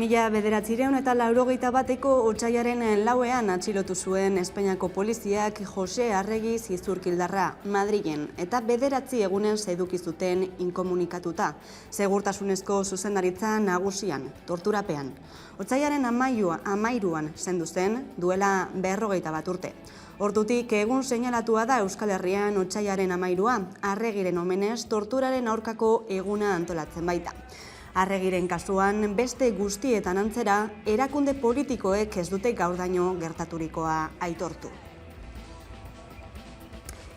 Mila 1981eko otsailaren 4ean atxilotu zuen Espainiako poliziak Jose Arregi Zizurkildarra Madrilen eta 9 egunez eduki zuten inkomunikatuta, segurtasunezko zuzendaritza nagusian, torturapean. Otsailaren 13an zendu zen, duela 51 urte. Ordutik egun seinalatua da Euskal Herrian otsailaren 13a, Arregiren omenez torturaren aurkako eguna antolatzen baita. Arregiren kasuan beste guztietan antzera, erakunde politikoek ez dute gaurdaino gertaturikoa aitortu.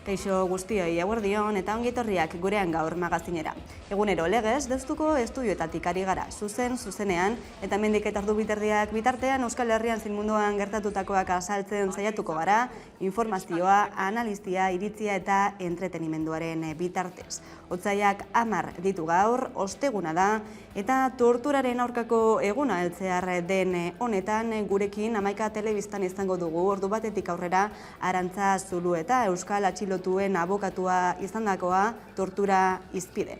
Kaixo guztioi, eguerdion eta ongitorriak gurean gaur magazinera. Egunero legez, deustuko estudioetatik ari gara, zuzenean, eta hemendik eta ordu biterdiak bitartean Euskal Herrian zein munduan gertatutakoak azaltzen saiatuko gara, informazioa, analistia, iritzia eta entretenimenduaren bitartez. Otsailak 10 ditu gaur, osteguna da, eta torturaren aurkako eguna heltzear den honetan gurekin 11 telebistan izango dugu ordu batetik aurrera Arantza Zulueta, Euskal atxilotuen abokatua izandakoa tortura izpide.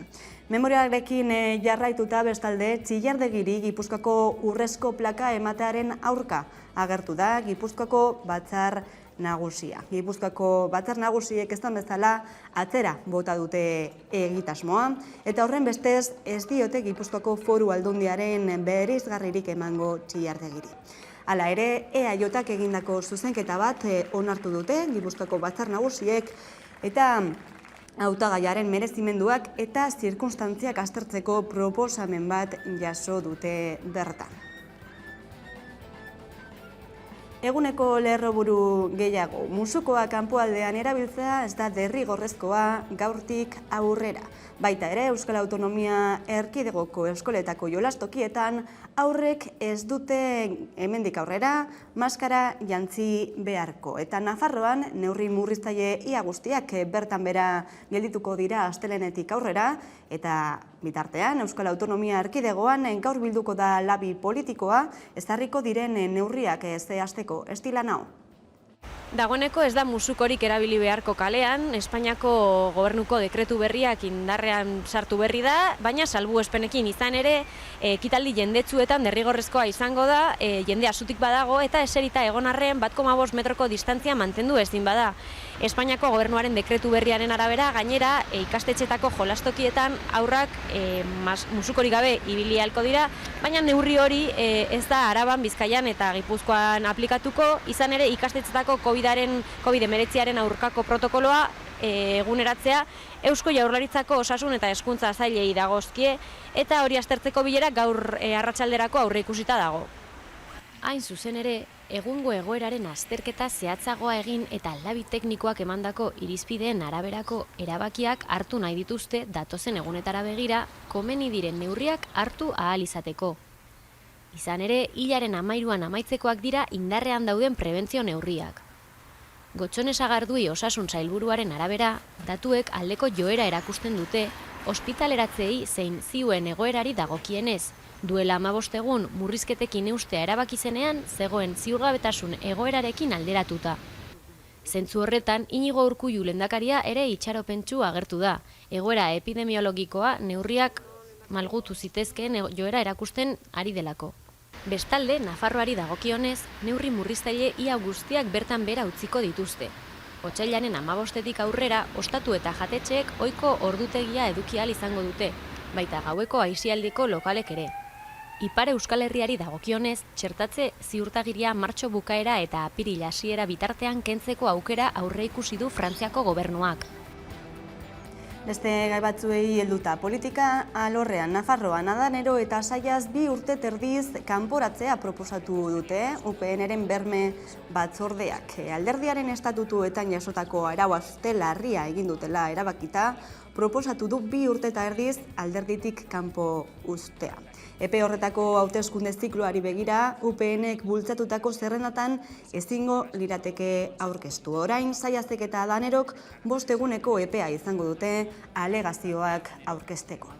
Memoriarekin jarraituta bestalde, Txillardegiri Gipuzkoako urrezko plaka ematearen aurka agertu da Gipuzkoako batzar nagusia. Gipuzkoako batzar nagusiek ez bezala atzera bota dute egitasmoa, eta horren bestez ez diote Gipuzkoako Foru Aldundiaren bereizgarririk emango Txillardegiri. Hala ere, EAJak egindako zuzenketa bat onartu dute Gipuzkoako batzar nagusiek, eta hautagaiaren merezimenduak eta zirkunstantziak aztertzeko proposamen bat jaso dute bertan. Eguneko lerroburu gehiago, musukoa kanpoaldean erabiltzea ez da derrigorrezkoa gaurtik aurrera. Baita ere, Euskal Autonomia Erkidegoko eskoletako jolastokietan aurrek ez dute hemendik aurrera maskara jantzi beharko. Eta Nafarroan neurri murriztaile ia guztiak bertan bera geldituko dira astelehenetik aurrera, eta bitartean Euskal Autonomia Erkidegoan gaur bilduko da labi politikoa, ezarriko diren neurriak zehazteko. Estila nao. Dagoeneko ez da musukorik erabili beharko kalean, Espainiako gobernuko dekretu berriak indarrean sartu berri da, baina salbuespenekin izan ere, ekitaldi jendetsuetan derrigorrezkoa izango da, jende asutik badago eta eserita egon arren 1,5 metroko distantzia mantendu ezin bada. Espainiako gobernuaren dekretu berriaren arabera, gainera, ikastetxetako jolastokietan aurrak musukorik gabe ibili ahalko dira, baina neurri hori ez da Araban, Bizkaian eta Gipuzkoan aplikatuko, izan ere ikastetxetako COVID-19 aurkako protokoloa eguneratzea Eusko Jaurlaritzako osasun eta hezkuntza sailei dagozkie, eta hori aztertzeko bilera gaur arratsalderako aurreikusita dago. Hain zuzen ere, egungo egoeraren azterketa zehatzagoa egin eta labi teknikoak emandako irizpideen araberako erabakiak hartu nahi dituzte datozen egunetara begira komeni diren neurriak hartu ahal izateko. Izan ere, hilaren 13an amaitzekoak dira indarrean dauden prebentzio neurriak. Gotxone Sagardui osasun sailburuaren arabera, datuek aldeko joera erakusten dute, ospitaleratzeei zein ziuen egoerari dagokienez. Duela 15 egun murrizketekin eustea erabaki zenean, zegoen ziurgabetasun egoerarekin alderatuta. Zentzu horretan, Inigo Urkullu lehendakaria ere itxaropentsu agertu da. Egoera epidemiologikoa neurriak malgutu zitezkeen joera erakusten ari delako. Bestalde, Nafarroari dagokionez, neurri murriztaile ia guztiak bertan bera utziko dituzte. Otsailaren 15etik aurrera, ostatu eta jatetxeek ohiko ordutegia eduki ahal izango dute, baita gaueko aisialdiko lokalek ere. Ipar Euskal Herriari dagokionez, txertatze ziurtagiria martxo bukaera eta apiril hasiera bitartean kentzeko aukera aurreikusi du Frantziako gobernuak. Beste gai batzuei helduta, politika alorrean Nafarroan Adanero eta Saiaz 2 urte terdiz kanporatzea proposatu dute UPNren berme batzordeak. Alderdiaren estatutuetan jasotako arau-hauste larria egin dutela erabakita, proposatu du 2 urte eta erdiz alderditik kanpo uztea. Epe horretako hauteskunde zikloari begira, UPNek bultzatutako zerrendatan ezingo lirateke aurkeztu. Orain, Saiazek eta Adanerok 5 eguneko epea izango dute alegazioak aurkezteko.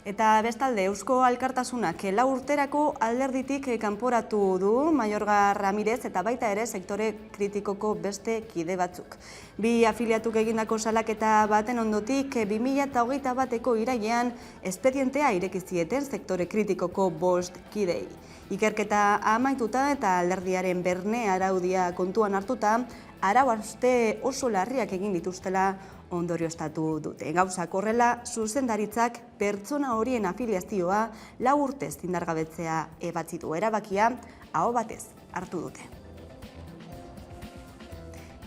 Eta bestalde, Eusko Alkartasunak 4 urterako alderditik kanporatu du Mayorga Ramirez eta baita ere sektore kritikoko beste kide batzuk. Bi afiliatuk egindako salaketa baten ondotik 2021ko irailean espedientea ireki zieten sektore kritikoko 5 kidei. Ikerketa amaituta eta alderdiaren berne araudia kontuan hartuta, arau-hauste oso larriak egin dituztela ondorioztatu dute. Gauzak horrela, zuzendaritzak pertsona horien afiliazioa 4 urtez indargabetzea ebatzi du. Erabakia aho batez hartu dute.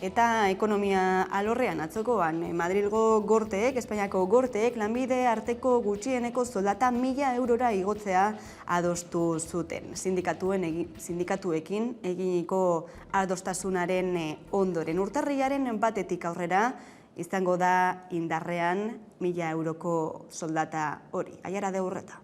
Eta ekonomia alorrean atzokoan, Madrilgo gorteek, Espainiako gorteek, lanbide arteko gutxieneko soldata 1.000 eurora igotzea adostu zuten. Sindikatuekin eginiko adostasunaren ondoren urtarrilaren 1 aurrera, izango da indarrean 1.000 euroko soldata hori. Aiara de Urreta.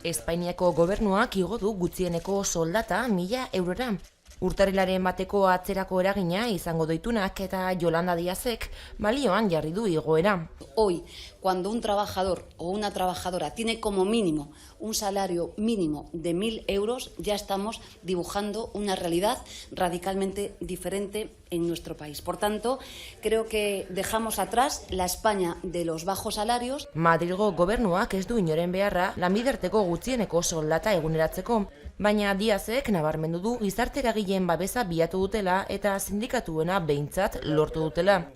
Espainiako gobernuak igo du gutxieneko soldata 1.000 eurora. Urtarrilaren 1 atzerako eragina izango doitunak eta Yolanda Díazek balioan jarri du igoera. Hoy, cuando un trabajador o una trabajadora tiene como mínimo un salario mínimo de 1.000 euros, ya estamos dibujando una realidad radicalmente diferente en nuestro país. Por tanto, creo que dejamos atrás la España de los bajos salarios. Madrilgo gobernuak ez du inoren beharra lanbide arteko gutxieneko soldata eguneratzeko, baina Díazek nabarmendu du gizarte eragileen babesa bilatu dutela eta sindikatuena behintzat lortu dutela.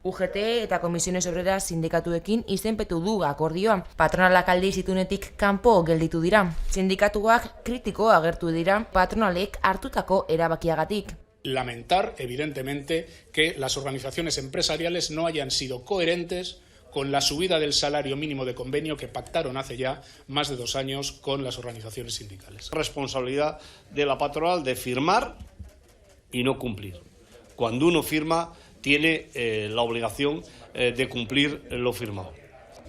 UGT eta Comisiones Obreras sindikatuekin izenpetu du akordioa. Patronalak aldiz itunetik kanpo gelditu dira. Sindikatuak kritiko agertu dira patronalek hartutako erabakiagatik. Lamentar, evidentemente, que las organizaciones empresariales no hayan sido coherentes con la subida del salario mínimo de convenio que pactaron hace ya más de 2 años con las organizaciones sindicales. Responsabilidad de la patronal de firmar y no cumplir. Cuando uno firma, tiene la obligación de cumplir lo firmado.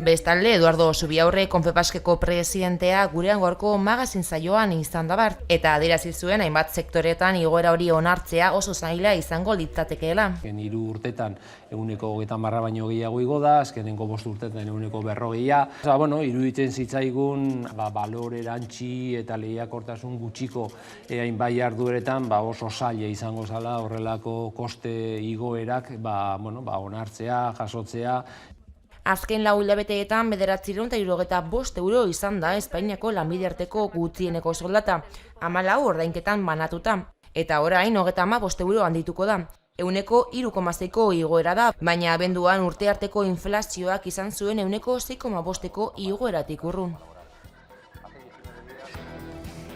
Bestalde, Eduardo Zubiaurre Confebaskeko presidentea gurean gaurko magazin saioan izan da bart, eta adierazi zuen hainbat sektoretan igoera hori onartzea oso zaila izango litzatekeela. 3 urtetan 130 baino gehiago igo da, azkenengo 5 urtetan 140. Iruditzen zitzaigun balore erantzi eta lehiakortasun gutxiko hainbat jardueretan oso zaila izango zala horrelako koste igoerak onartzea, jasotzea. Azken 4 hilabeteetan 975 euro izan da Espainiako lanbide arteko gutxieneko soldata, 14 ordainketan banatuta, eta orain 35 euro handituko da. 3,6ko igoera da, baina abenduan urte arteko inflazioak izan zuen 6,5ko igoeratik urrun.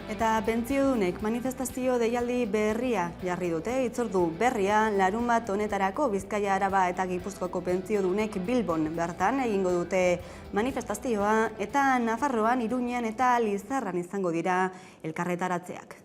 Eta pentsiodunek manifestazio deialdi berria jarri dute, hitzordu berria larunbat honetarako Bizkaia, Araba eta Gipuzkoako pentsiodunek Bilbon bertan egingo dute manifestazioa eta Nafarroan, Iruñan eta Lizarran izango dira elkarretaratzeak.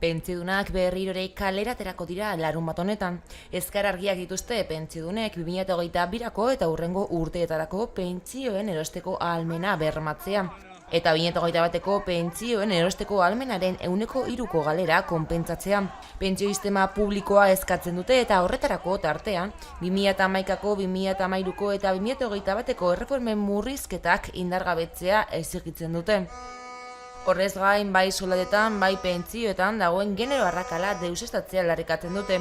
Pentsiodunak berrirore kaleraterako dira larunbat honetan. Ezkar argiak dituzte pentsiodunek 2022ko eta hurrengo urteetarako pentsioen erosteko ahalmena bermatzea. Eta 2021ko pentsioen erosteko ahalmenaren 3ko galera konpentsatzea. Pentsio sistema publikoa eskatzen dute eta horretarako tartean 2011ko, 2013ko eta 2021ko erreformen murrizketak indargabetzea exigitzen dute. Horrez gain, bai soldatetan, bai pentsioetan dagoen genero arrakala deuseztatzea aldarrikatzen dute.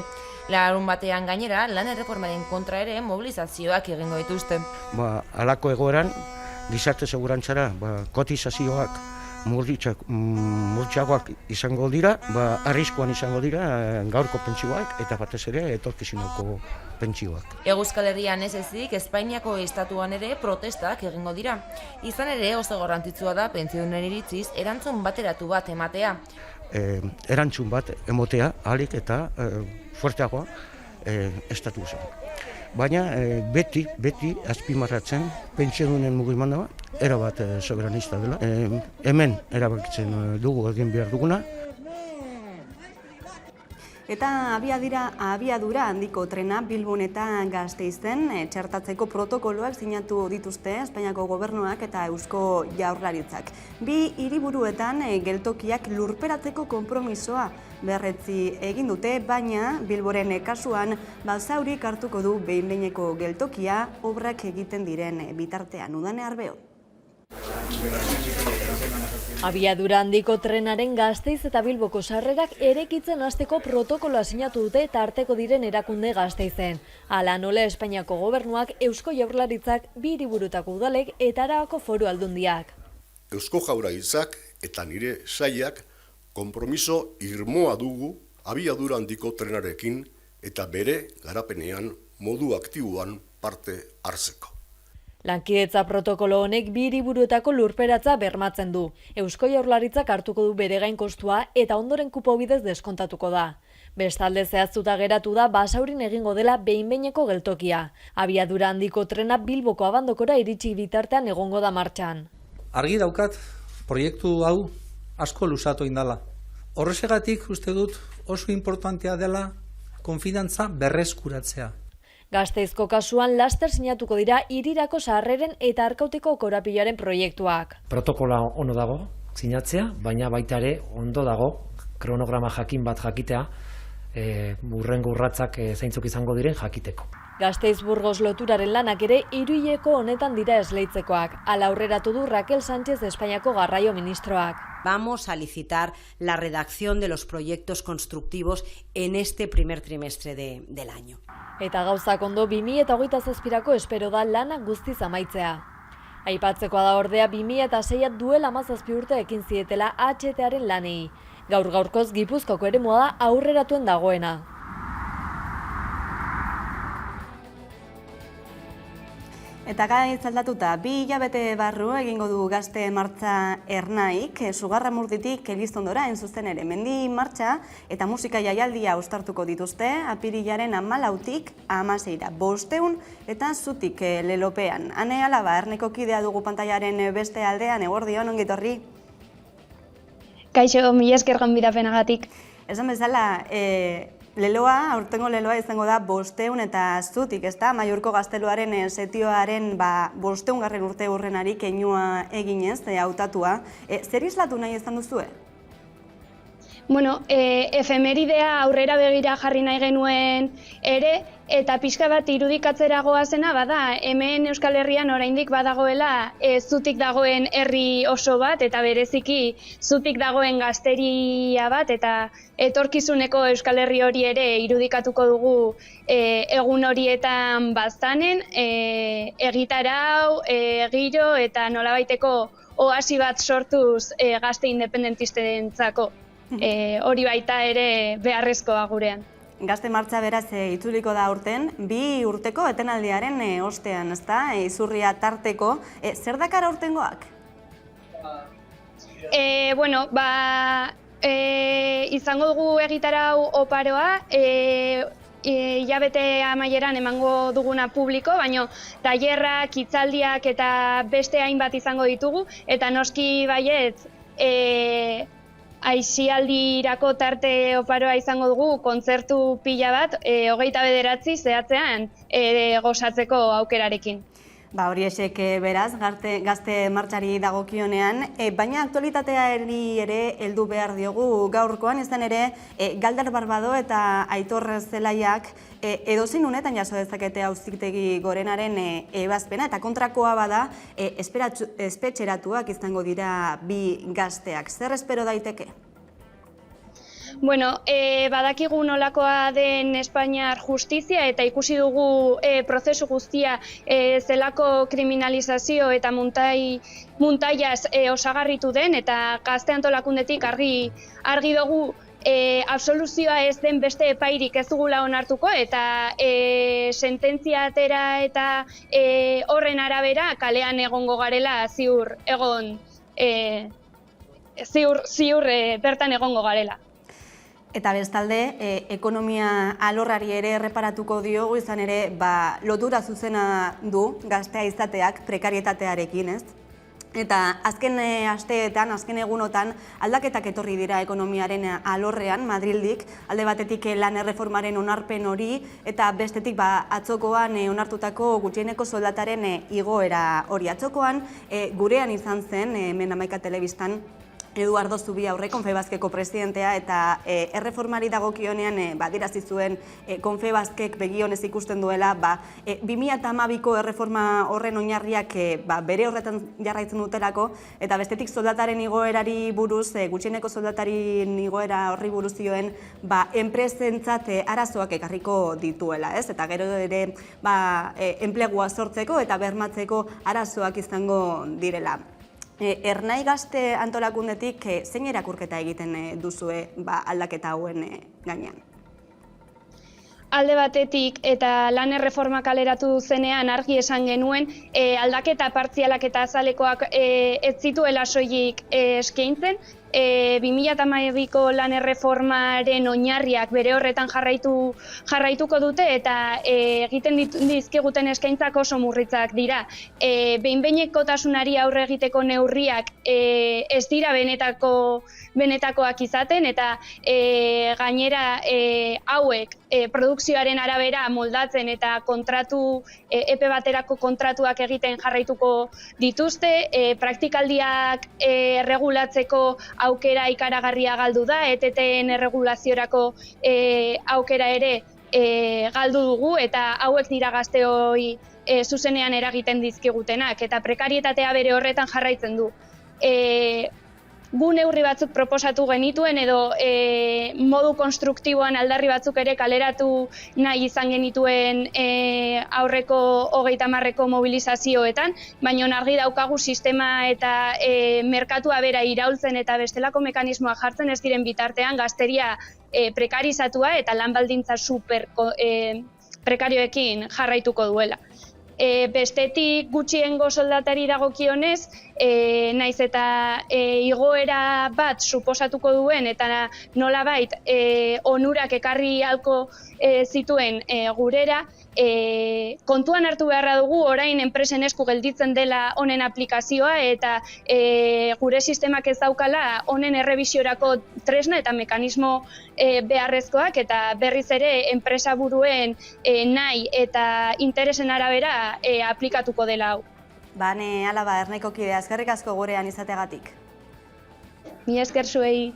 Larun batean gainera, lan erreformaren kontra ere mobilizazioak egingo dituzte. Halako egoeran, gizarte segurantzara kotizazioak murtxagoak izango dira, arriskuan izango dira gaurko pentsioak eta batez ere etorkizuneko pentsioak. Euskal Herrian ez ezik, Espainiako estatuan ere protestak egingo dira. Izan ere oso garrantzitsua da pentsiodunen iritziz erantzun bateratu bat ematea. Erantzun bat emotea, ahalik eta fuerteagoa estatu zen. Baina beti azpimarratzen pentsiodunen mugimendua erabat soberanista dela. Hemen erabakitzen dugu egin behar duguna. Eta abiadura handiko trena Bilbon eta Gasteizen txertatzeko protokoloak sinatu dituzte Espainiako gobernuak eta Eusko Jaurlaritzak. Bi hiriburuetan geltokiak lurperatzeko konpromisoa berretzi egin dute, baina Bilboren kasuan Basaurik hartuko du behin-behineko geltokia obrak egiten diren bitartean. Udane Arbeo. Abiadura handiko trenaren Gasteiz eta Bilboko sarrerak erekitzen hasteko protokoloa sinatu dute tarteko diren erakunde Gasteizen. Hala nola Espainiako gobernuak, Eusko Jaurlaritzak, bi hiriburutako udalek eta Arabako Foru Aldundiak. Eusko Jaurlaritzak eta nire sailak konpromiso irmoa dugu abiadura handiko trenarekin eta bere garapenean modu aktiboan parte hartzeko. Lankidetza protokolo honek bi hiriburuetako lurperatza bermatzen du. Eusko Jaurlaritzak hartuko du bere gain kostua eta ondoren kupo bidez deskontatuko da. Bestalde zehaztuta geratu da Basaurin egingo dela behin-behineko geltokia. Abiadura handiko trena Bilboko abandokora iritsi bitartean egongo da martxan. Argi daukat, proiektu hau asko luzatu indala. Horrexegatik uste dut oso importantea dela konfidantza berreskuratzea. Gasteizko kasuan laster sinatuko dira hirirako sarreren eta Arkautiko korapilaren proiektuak. Protokola ondo dago sinatzea, baina baita ere ondo dago kronograma jakin bat jakitea, hurrengo urratsak zeintzuk izango diren jakiteko. Gasteiz-Burgos loturaren lanak ere hiruhileko honetan dira esleitzekoak. Hala aurreratu du Raquel Sánchez Espainiako garraio ministroak. Vamos a licitar la redacción de los proyectos constructivos en este primer trimestre del año. Eta gauzak ondo 2027 espero da lana guztiz amaitzea. Aipatzekoa da ordea 2006 duela 17 urte ekin zietela HTaren lanei. Gaur-gaurkoz Gipuzkoako eremua da aurreratuen dagoena. Eta gaiz aldatuta, 2 hilabete barru egingo du Gazte Martxa Ernaik, Sugarramurditik Elizondora zuzen ere. Mendi martxa eta musika jaialdia uztartuko dituzte, apirilaren 14tik 16ra, 500 eta zutik lelopean. Ane Alaba, Erneko kidea dugu pantailaren beste aldean, eguerdion, ongi etorri. Kaixo, mila esker gonbidapenagatik. Esan bezala, leloa, aurtengo leloa izango da 500 eta zutik, ezta? Maiurko gazteluaren setioaren 500. Urte hurrenari keinua eginez, hautatua. Zer islatu nahi izan duzue? Bueno, efemeridea aurrera begira jarri nahi genuen ere, eta pixka bat irudikatzera goazena bada, hemen Euskal Herrian oraindik badagoela zutik dagoen herri oso bat, eta bereziki zutik dagoen gazteria bat, eta etorkizuneko Euskal Herri hori ere irudikatuko dugu egun horietan baztanen, egitarau, giro eta nolabaiteko oasi bat sortuz gazte independentistentzako. Hori baita ere beharrezkoa gurean. Gazte Martxa beraz itzuliko da urten, 2 urteko etenaldiaren ostean, ezta? Izurria tarteko. Zer dakar aurtengoak? Bueno, izango dugu egitarau oparoa, hilabete amaieran emango duguna publiko, baina tailerrak, hitzaldiak eta beste hainbat izango ditugu, eta noski baietz, aisialdirako tarte oparoa izango dugu, kontzertu pila bat, 29 zehatzean gozatzeko aukerarekin. Hori esek beraz, Gazte Martxari dagokionean, baina aktualitateari ere heldu behar diogu gaurkoan, izan ere, Galder Barbado eta Aitor Zelaiak edozein unetan jaso dezakete Auzitegi Gorenaren ebazpena, eta kontrakoa bada, espetxeratuak izango dira 2 gazteak. Zer espero daiteke? Bueno, badakigu nolakoa den Espainiar justizia eta ikusi dugu prozesu guztia zelako kriminalizazio eta muntaiaz osagarritu den, eta gazte antolakundetik argi dugu absoluzioa ez den beste epairik ez dugula onartuko, eta sententzia atera eta horren arabera kalean egongo garela ziur bertan egongo garela. Eta bestalde, ekonomia alorrari ere erreparatuko diogu, izan ere lotura zuzena du gaztea izateak prekarietatearekin, ez? Eta azken asteetan, azken egunotan, aldaketak etorri dira ekonomiaren alorrean, Madrildik, alde batetik lan erreformaren onarpen hori, eta bestetik atzokoan onartutako gutxieneko soldataren igoera hori. Atzokoan, gurean izan zen, hemen Hamaika Telebistan, Eduardo Zubiaurre, Confebaskeko presidentea, eta erreformari dagokionean adierazi zuen Confebaskek begionez ikusten duela 2012ko erreforma horren oinarriak bere horretan jarraitzen dutelako, eta bestetik soldataren igoerari buruz, gutxieneko soldataren igoera horri buruz zioen, enpresentzat arazoak ekarriko dituela, ez? Eta gero ere enplegua sortzeko eta bermatzeko arazoak izango direla. Ernai Gazte antolakundetik zein erakurketa egiten duzue aldaketa hauen gainean? Alde batetik eta lan erreforma kaleratu zenean argi esan genuen aldaketa partzialak eta azalekoak ez zituela soilik eskaintzen, 2012ko lan erreformaren oinarriak bere horretan jarraituko dute eta egiten dizkiguten eskaintzak oso murritzak dira. Behin-behinekotasunari aurre egiteko neurriak ez dira benetakoak izaten eta gainera hauek produkzioaren arabera moldatzen eta epe baterako kontratuak egiten jarraituko dituzte, praktikaldiak regulatzeko aukera ikaragarria galdu da, ETT-en erregulaziorako aukera ere galdu dugu, eta hauek dira gazteoi zuzenean eragiten dizkigutenak, eta prekarietatea bere horretan jarraitzen du. Gu neurri batzuk proposatu genituen edo modu konstruktiboan aldarri batzuk ere kaleratu nahi izan genituen aurreko 30ko mobilizazioetan, baina argi daukagu sistema eta merkatua bera iraultzen eta bestelako mekanismoa jartzen ez diren bitartean gazteria prekarizatua eta lan baldintza super prekarioekin jarraituko duela. Bestetik gutxiengo soldatari dagokionez, naiz eta igoera bat suposatuko duen eta nolabait onurak ekarri ahalko zituen gurera, kontuan hartu beharra dugu orain enpresen esku gelditzen dela honen aplikazioa eta gure sistemak ez daukala honen errebisiorako tresna eta mekanismo beharrezkoak eta berriz ere enpresa buruen nahi eta interesen arabera aplikatuko dela hau. Bane Alaba, Ernaiko kidea, eskerrik asko gurean izateagatik. Mila esker zuei.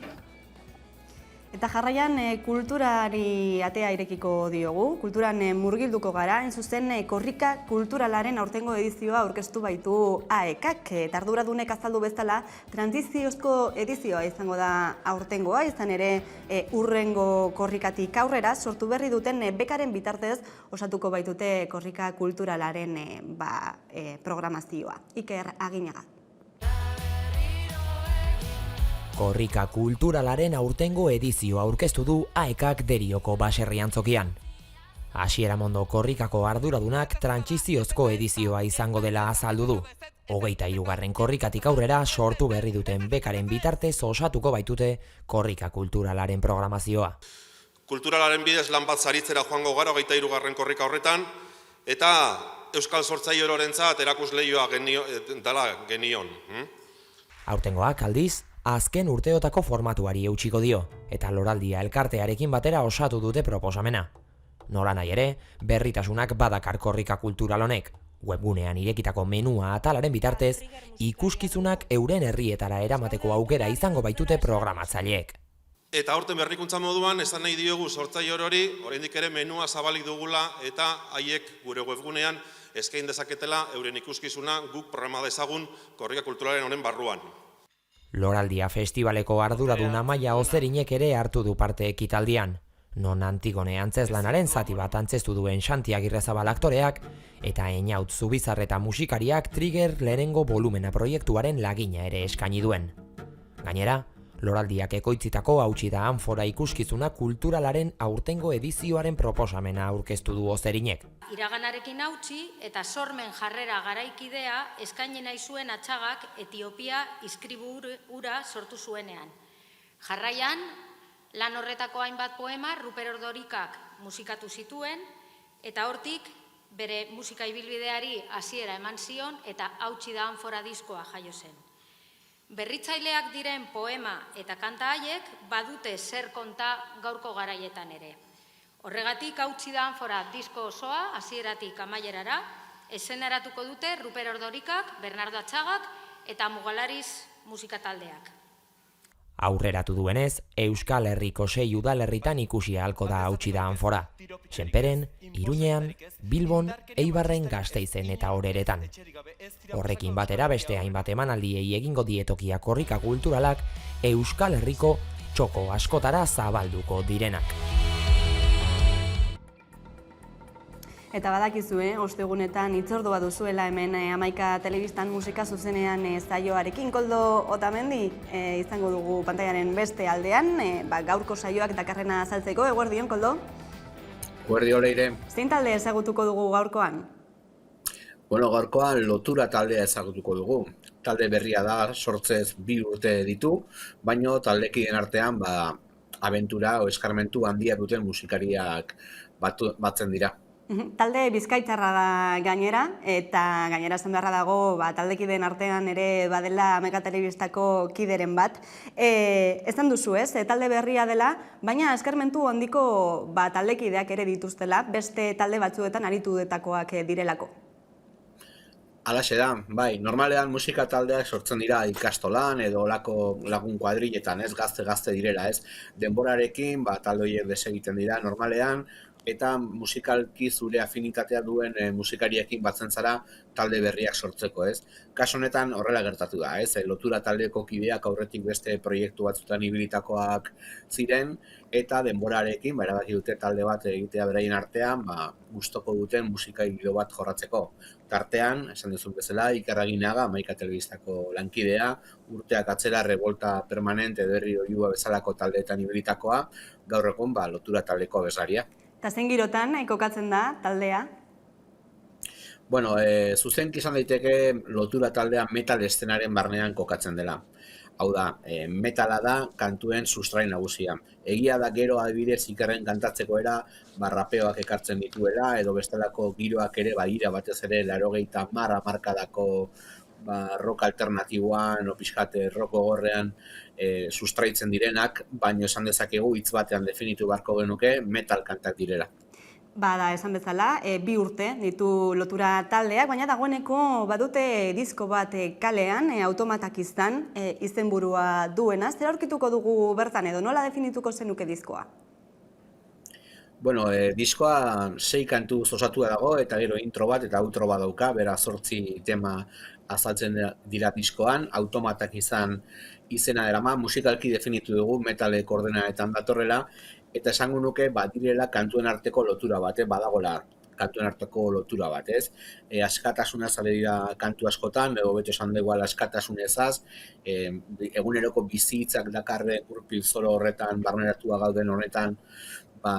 Eta jarraian kulturari atea irekiko diogu, kulturan murgilduko gara, zuzen Korrika Kulturalaren aurtengo edizioa aurkeztu baitu AEKak, eta arduradunek azaldu bezala trantsiziozko edizioa izango da aurtengoa, izan ere hurrengo korrikatik aurrera sortu berri duten bekaren bitartez osatuko baitute Korrika Kulturalaren programazioa. Iker Aginaga. Korrika Kulturalaren aurtengo edizioa aurkeztu du AEKak Derioko baserrian zokian. Asier Amondo Korrikako arduradunak trantsiziozko edizioa izango dela azaldu du. 23. korrikatik aurrera sortu berri duten bekaren bitartez osatuko baitute Korrika Kulturalaren programazioa. Kulturalaren bidez lan bat saritzera joango gara 23. korrika horretan, eta Euskal Sortzaile ororentzat erakusleioa genion. Aurtengoak aldiz, azken urteotako formatuari eutxiko dio, eta Loraldia elkartearekin batera osatu dute proposamena. Nola nahi ere, berritasunak badakar Korrika Kultural honek, webgunean irekitako menua atalaren bitartez, ikuskizunak euren herrietara eramateko aukera izango baitute programatzaileek. Eta aurten berrikuntza moduan, esan nahi diogu sortzaile orori, oraindik ere menua zabalik dugula, eta haiek gure webgunean eskain dezaketela euren ikuskizuna guk programa dezagun Korrika Kulturalaren honen barruan. Loraldia festivaleko arduradun Amaia Ozerinek ere hartu du parte ekitaldian, non Antigone antzezlanaren zati bat antzestu duen Xanti Agirrezabal aktoreak eta Einaut Zubizar eta musikariak Trigger lehenengo volumena proiektuaren lagina ere eskaini duen. Gainera, Loraldiak ekoitzitako hautsi da Anfora ikuskizuna kulturalaren aurtengo edizioaren proposamena aurkeztu du Ozerinek. Iraganarekin hautsi eta sormen jarrera garaikidea eskaini nahi zuen Atxagak Etiopia iskribu hura sortu zuenean. Jarraian, lan horretako hainbat poema Ruper Ordorikak musikatu zituen, eta hortik bere musika ibilbideari hasiera eman zion eta Hautsi da Anfora diskoa jaio zen. Berritzaileak diren poema eta kanta haiek badute zer konta gaurko garaietan ere. Horregatik Hautsi da Anfora disko osoa hasieratik amaierara eszenaratuko dute Ruper Ordorikak, Bernardo Atxagak eta Mugalariz musika taldeak. Aurreratu duenez, Euskal Herriko 6 udalerritan ikusi ahalko da Hautsi da Anfora. Senperen, Iruñean, Bilbon, Eibarren, Gasteizen eta Oreretan. Horrekin batera beste hainbat emanaldiei egingo dietokia korrika kulturalak Euskal Herriko txoko askotara zabalduko direnak. Eta badakizu, ostegunetan hitzordua duzuela hemen Hamaika Telebistan musika zuzenean saioarekin. Koldo Otamendi izango dugu pantailaren beste aldean, gaurko saioak dakarrena azaltzeko. Eguerdion, Koldo? Eguerdion, Leire. Zein talde ezagutuko dugu gaurkoan? Bueno, gaurkoan Lotura taldea ezagutuko dugu. Talde berria da, sortzez 2 urte ditu, baino taldekideen artean abentura o eskarmentu handia duten musikariak batzen dira. Talde bizkaitarra da gainera, eta gainera esan beharra dago taldekideen artean ere badela Hamaika Telebistako kideren bat. Esan duzu ez, talde berria dela, baina eskarmentu handiko taldekideak ere dituztela, beste talde batzuetan aritutakoak direlako. Halaxe da, bai, normalean musika taldeak sortzen dira ikastolan edo olako lagun kuadriletan, ez, gazte direla, ez. Denborarekin, talde horiek desegiten dira normalean, eta musikalki zure afinitatea duen musikariekin batzen zara talde berriak sortzeko, ez. Kasu honetan horrela gertatu da, ez. Lotura taldeko kideak aurretik beste proiektu batzutan ibilitakoak ziren, eta denborarekin, erabaki dute talde bat egitea beraien artean, gustoko duten musika giro bat jorratzeko. Tartean, esan duzun bezala, Iker Aginaga, Hamaika Telebistako lankidea, urteak atzera Revolta Permanente edo Herri Oihua bezalako taldeetan ibilitakoa, gaur egun Lotura taldeko abeslaria. Eta zein girotan kokatzen da taldea? Bueno, zuzenki izan daiteke Lotura taldea metal eszenaren barnean kokatzen dela. Hau da, metala da kantuen sustrai nagusia. Egia da gero adibidez Ikerren kantatzeko era rapeoak ekartzen dituela, edo bestelako giroak ere badira batez ere 80 hamarkadako rock alternatiboan, pixkat rock gogorrean sustraitzen direnak, baino esan dezakegu hitz batean definitu beharko genuke metal kantak direla. Bada, esan bezala, 2 urte ditu Lotura taldeak, baina dagoeneko badute disko bat kalean, Automatak izenburua duena. Zer aurkituko dugu bertan edo nola definituko zenuke diskoa? Bueno, diskoa 6 kantu osatua dago eta gero intro bat eta outro bat dauka, bera 8 tema azaltzen dira diskoan, Automatak izena derama, musikalki definitu dugu metale koordenadetan datorrela, eta esango nuke direla kantuen arteko lotura bat, badagola kantuen arteko lotura bat, ez? Askatasunaz ale dira kantu askotan, edo beto esan dugu askatasunezaz, eguneroko bizitzak dakarre gurpil zoro horretan, barneratua gauden honetan,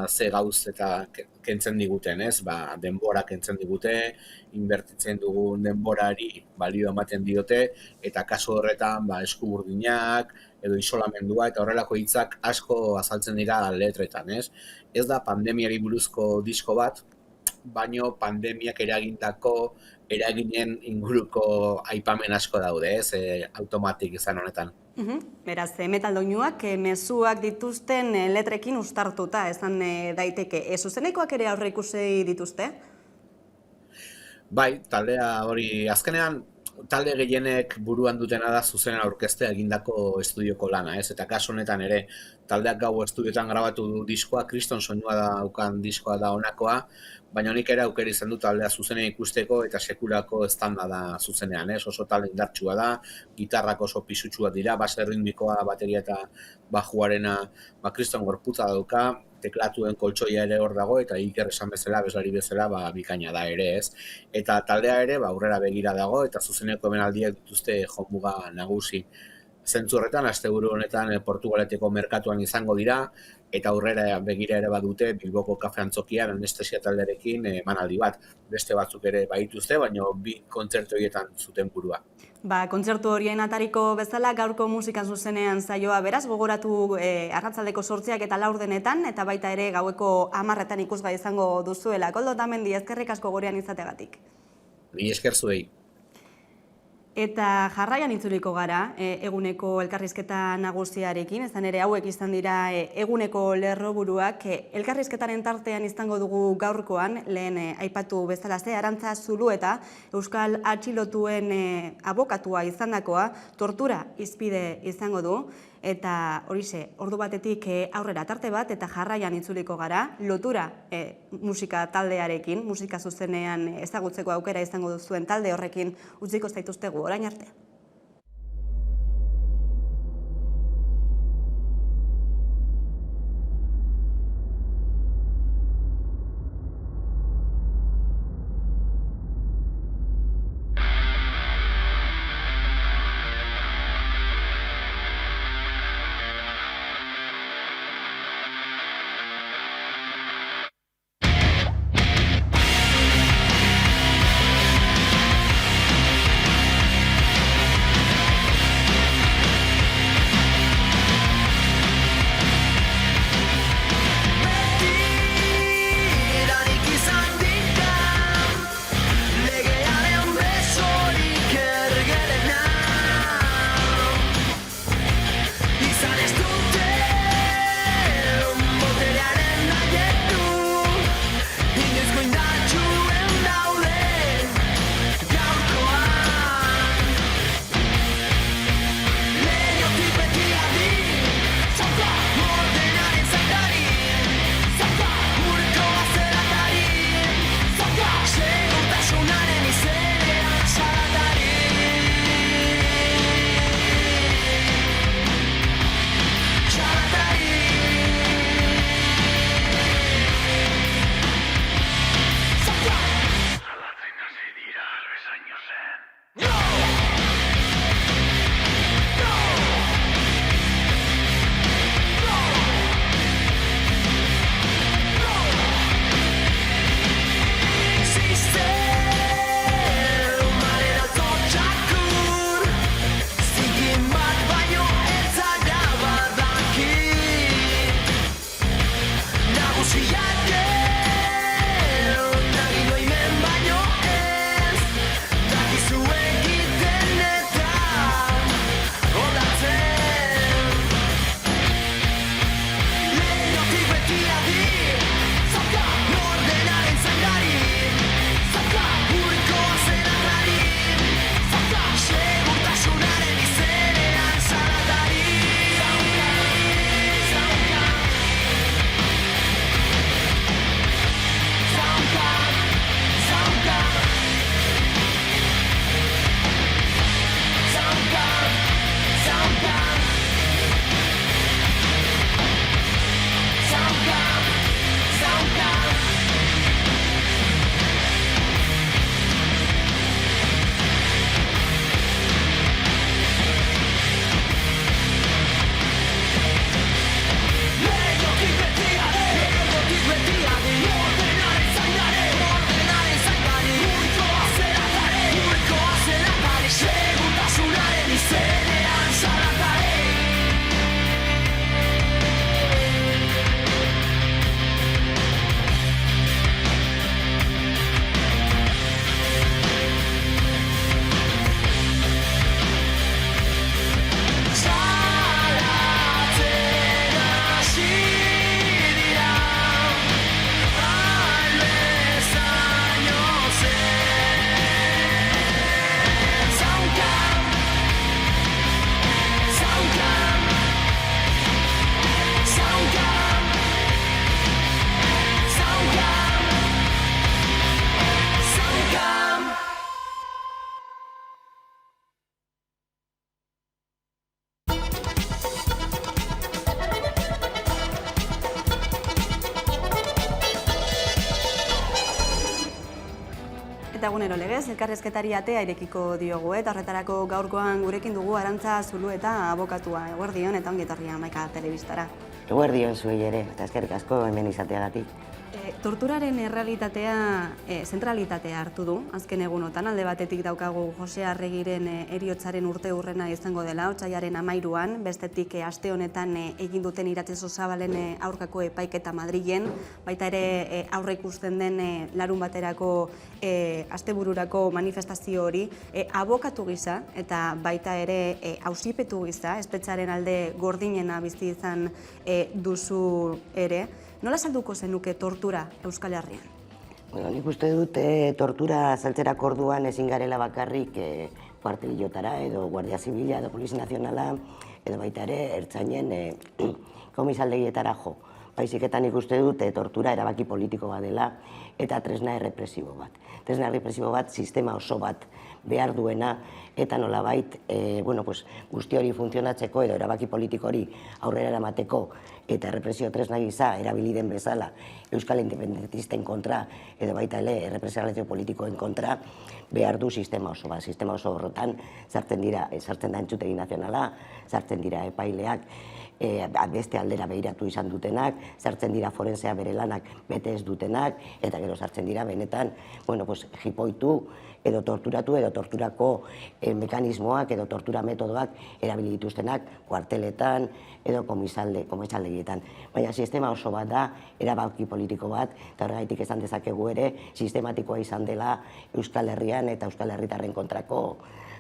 ze gauz eta kentzen diguten, ez? Denbora kentzen digute, inbertitzen dugun denborari balio ematen diote, eta kasu horretan esku burdinak, edo isolamendua, eta horrelako hitzak asko azaltzen dira letretan, ez? Ez da pandemiari buruzko disko bat, baino pandemiak eraginen inguruko aipamen asko daude, ez? Automatik izan honetan. Beraz, metal doinuak mezuak dituzten letrekin uztartuta esan daiteke. Zuzenekoak ere aurreikusi dituzte? Bai, taldea hori azkenean talde gehienek buruan dutena da zuzenen aurkeztea egindako estudioko lana, ez? Eta kasu honetan ere taldeak gau estudioetan grabatu du diskoa, kriston soinua daukan diskoa da honakoa, baina nik ere aukera izan du taldea zuzenean ikusteko eta sekulako estanda da zuzenean, ez? Oso talde indartsua da, gitarrak oso pisutsuak dira, base ritmikoa, bateria eta bajuarena kriston gorputza dauka, teklatuen koltsoia ere hor dago, eta Iker esan bezala, abeslari bezala, bikaina da ere, ez? Eta taldea ere, aurrera begira dago, eta zuzeneko emanaldiak dituzte jomuga nagusi. Zentzu horretan, asteburu honetan Portugaleteko merkatuan izango dira, eta aurrera begira ere badute Bilboko kafe antzokian anestesia talderekin emanaldi bat. Beste batzuk ere baituzte, baina bi kontzertu horietan zuten burua. Kontzertu horien atariko bezala gaurko musika zuzenean saioa beraz, gogoratu arratsaldeko 8 eta 4 eta baita ere gaueko 10 ikusgai izango duzuela. Koldo Otamendi, eskerrik asko gorean izategatik. Ni esker zuei. Eta jarraian itzuliko gara eguneko elkarrizketa nagusiarekin, izan ere hauek izan dira eguneko lerroburuak. Elkarrizketaren tartean izango dugu gaurkoan, lehen aipatu bezalaze, Arantza Zulueta, Euskal Atxilotuen abokatua izandakoa, tortura hizpide izango du, eta horixe, ordu batetik aurrera tarte bat, eta jarraian itzuliko gara, lotura musika taldearekin, musika zuzenean ezagutzeko aukera izango duzuen talde horrekin utziko zaituztegu orain arte. legez, elkarrezketari atea irekiko diogu, eta horretarako gaurkoan gurekin dugu Arantza Zulueta abokatua. Eguerdion eta ongi etorria Hamaika telebistara. Eguerdion zuei ere, eta eskerrik asko hemen izateagatik. Torturaren errealitatea, zentralitatea hartu du, azken egunotan, alde batetik daukagu Jose Arregiren heriotzaren urte hurrena izango dela, otsailaren 13an, bestetik aste honetan egin duten Iratxe Sosabalen aurkako epaiketa Madrilen, baita ere aurre ikusten den larun baterako astebururako manifestazio hori, abokatu gisa eta baita ere auzipetu gisa, espetxearen alde gordinena bizi izan duzu ere. Nola salduko zenuke tortura Euskal Herrian? Nik uste dut tortura saltzerak orduan ezin garela bakarrik kuartelilotara edo Guardia Zibila edo Polizia Nazionala edo baita ere ertzainen komisaldegietara jo. Baizik eta nik uste dut tortura erabaki politiko bat dela eta tresna errepresibo bat. Tresna errepresibo bat sistema oso bat behar duena eta nolabait guzti hori funtzionatzeko edo erabaki politiko hori aurrera eramateko eta errepresio tresna gisa erabili den bezala Euskal Independentisten kontra edo baita ere errepresio politikoen kontra behar du sistema oso bat. Sistema oso horretan sartzen da entzutegi nazionala, sartzen dira epaileak, beste aldera behiratu izan dutenak, sartzen dira forensea bere lanak bete ez dutenak, eta gero sartzen dira benetan jipoitu edo torturatu edo torturako mekanismoak edo tortura metodoak erabili dituztenak kuarteletan edo komisaldegietan. Baina sistema oso bat da, erabaki politiko bat, eta horregaitik esan dezakegu ere, sistematikoa izan dela Euskal Herrian eta Euskal Herritarren kontrako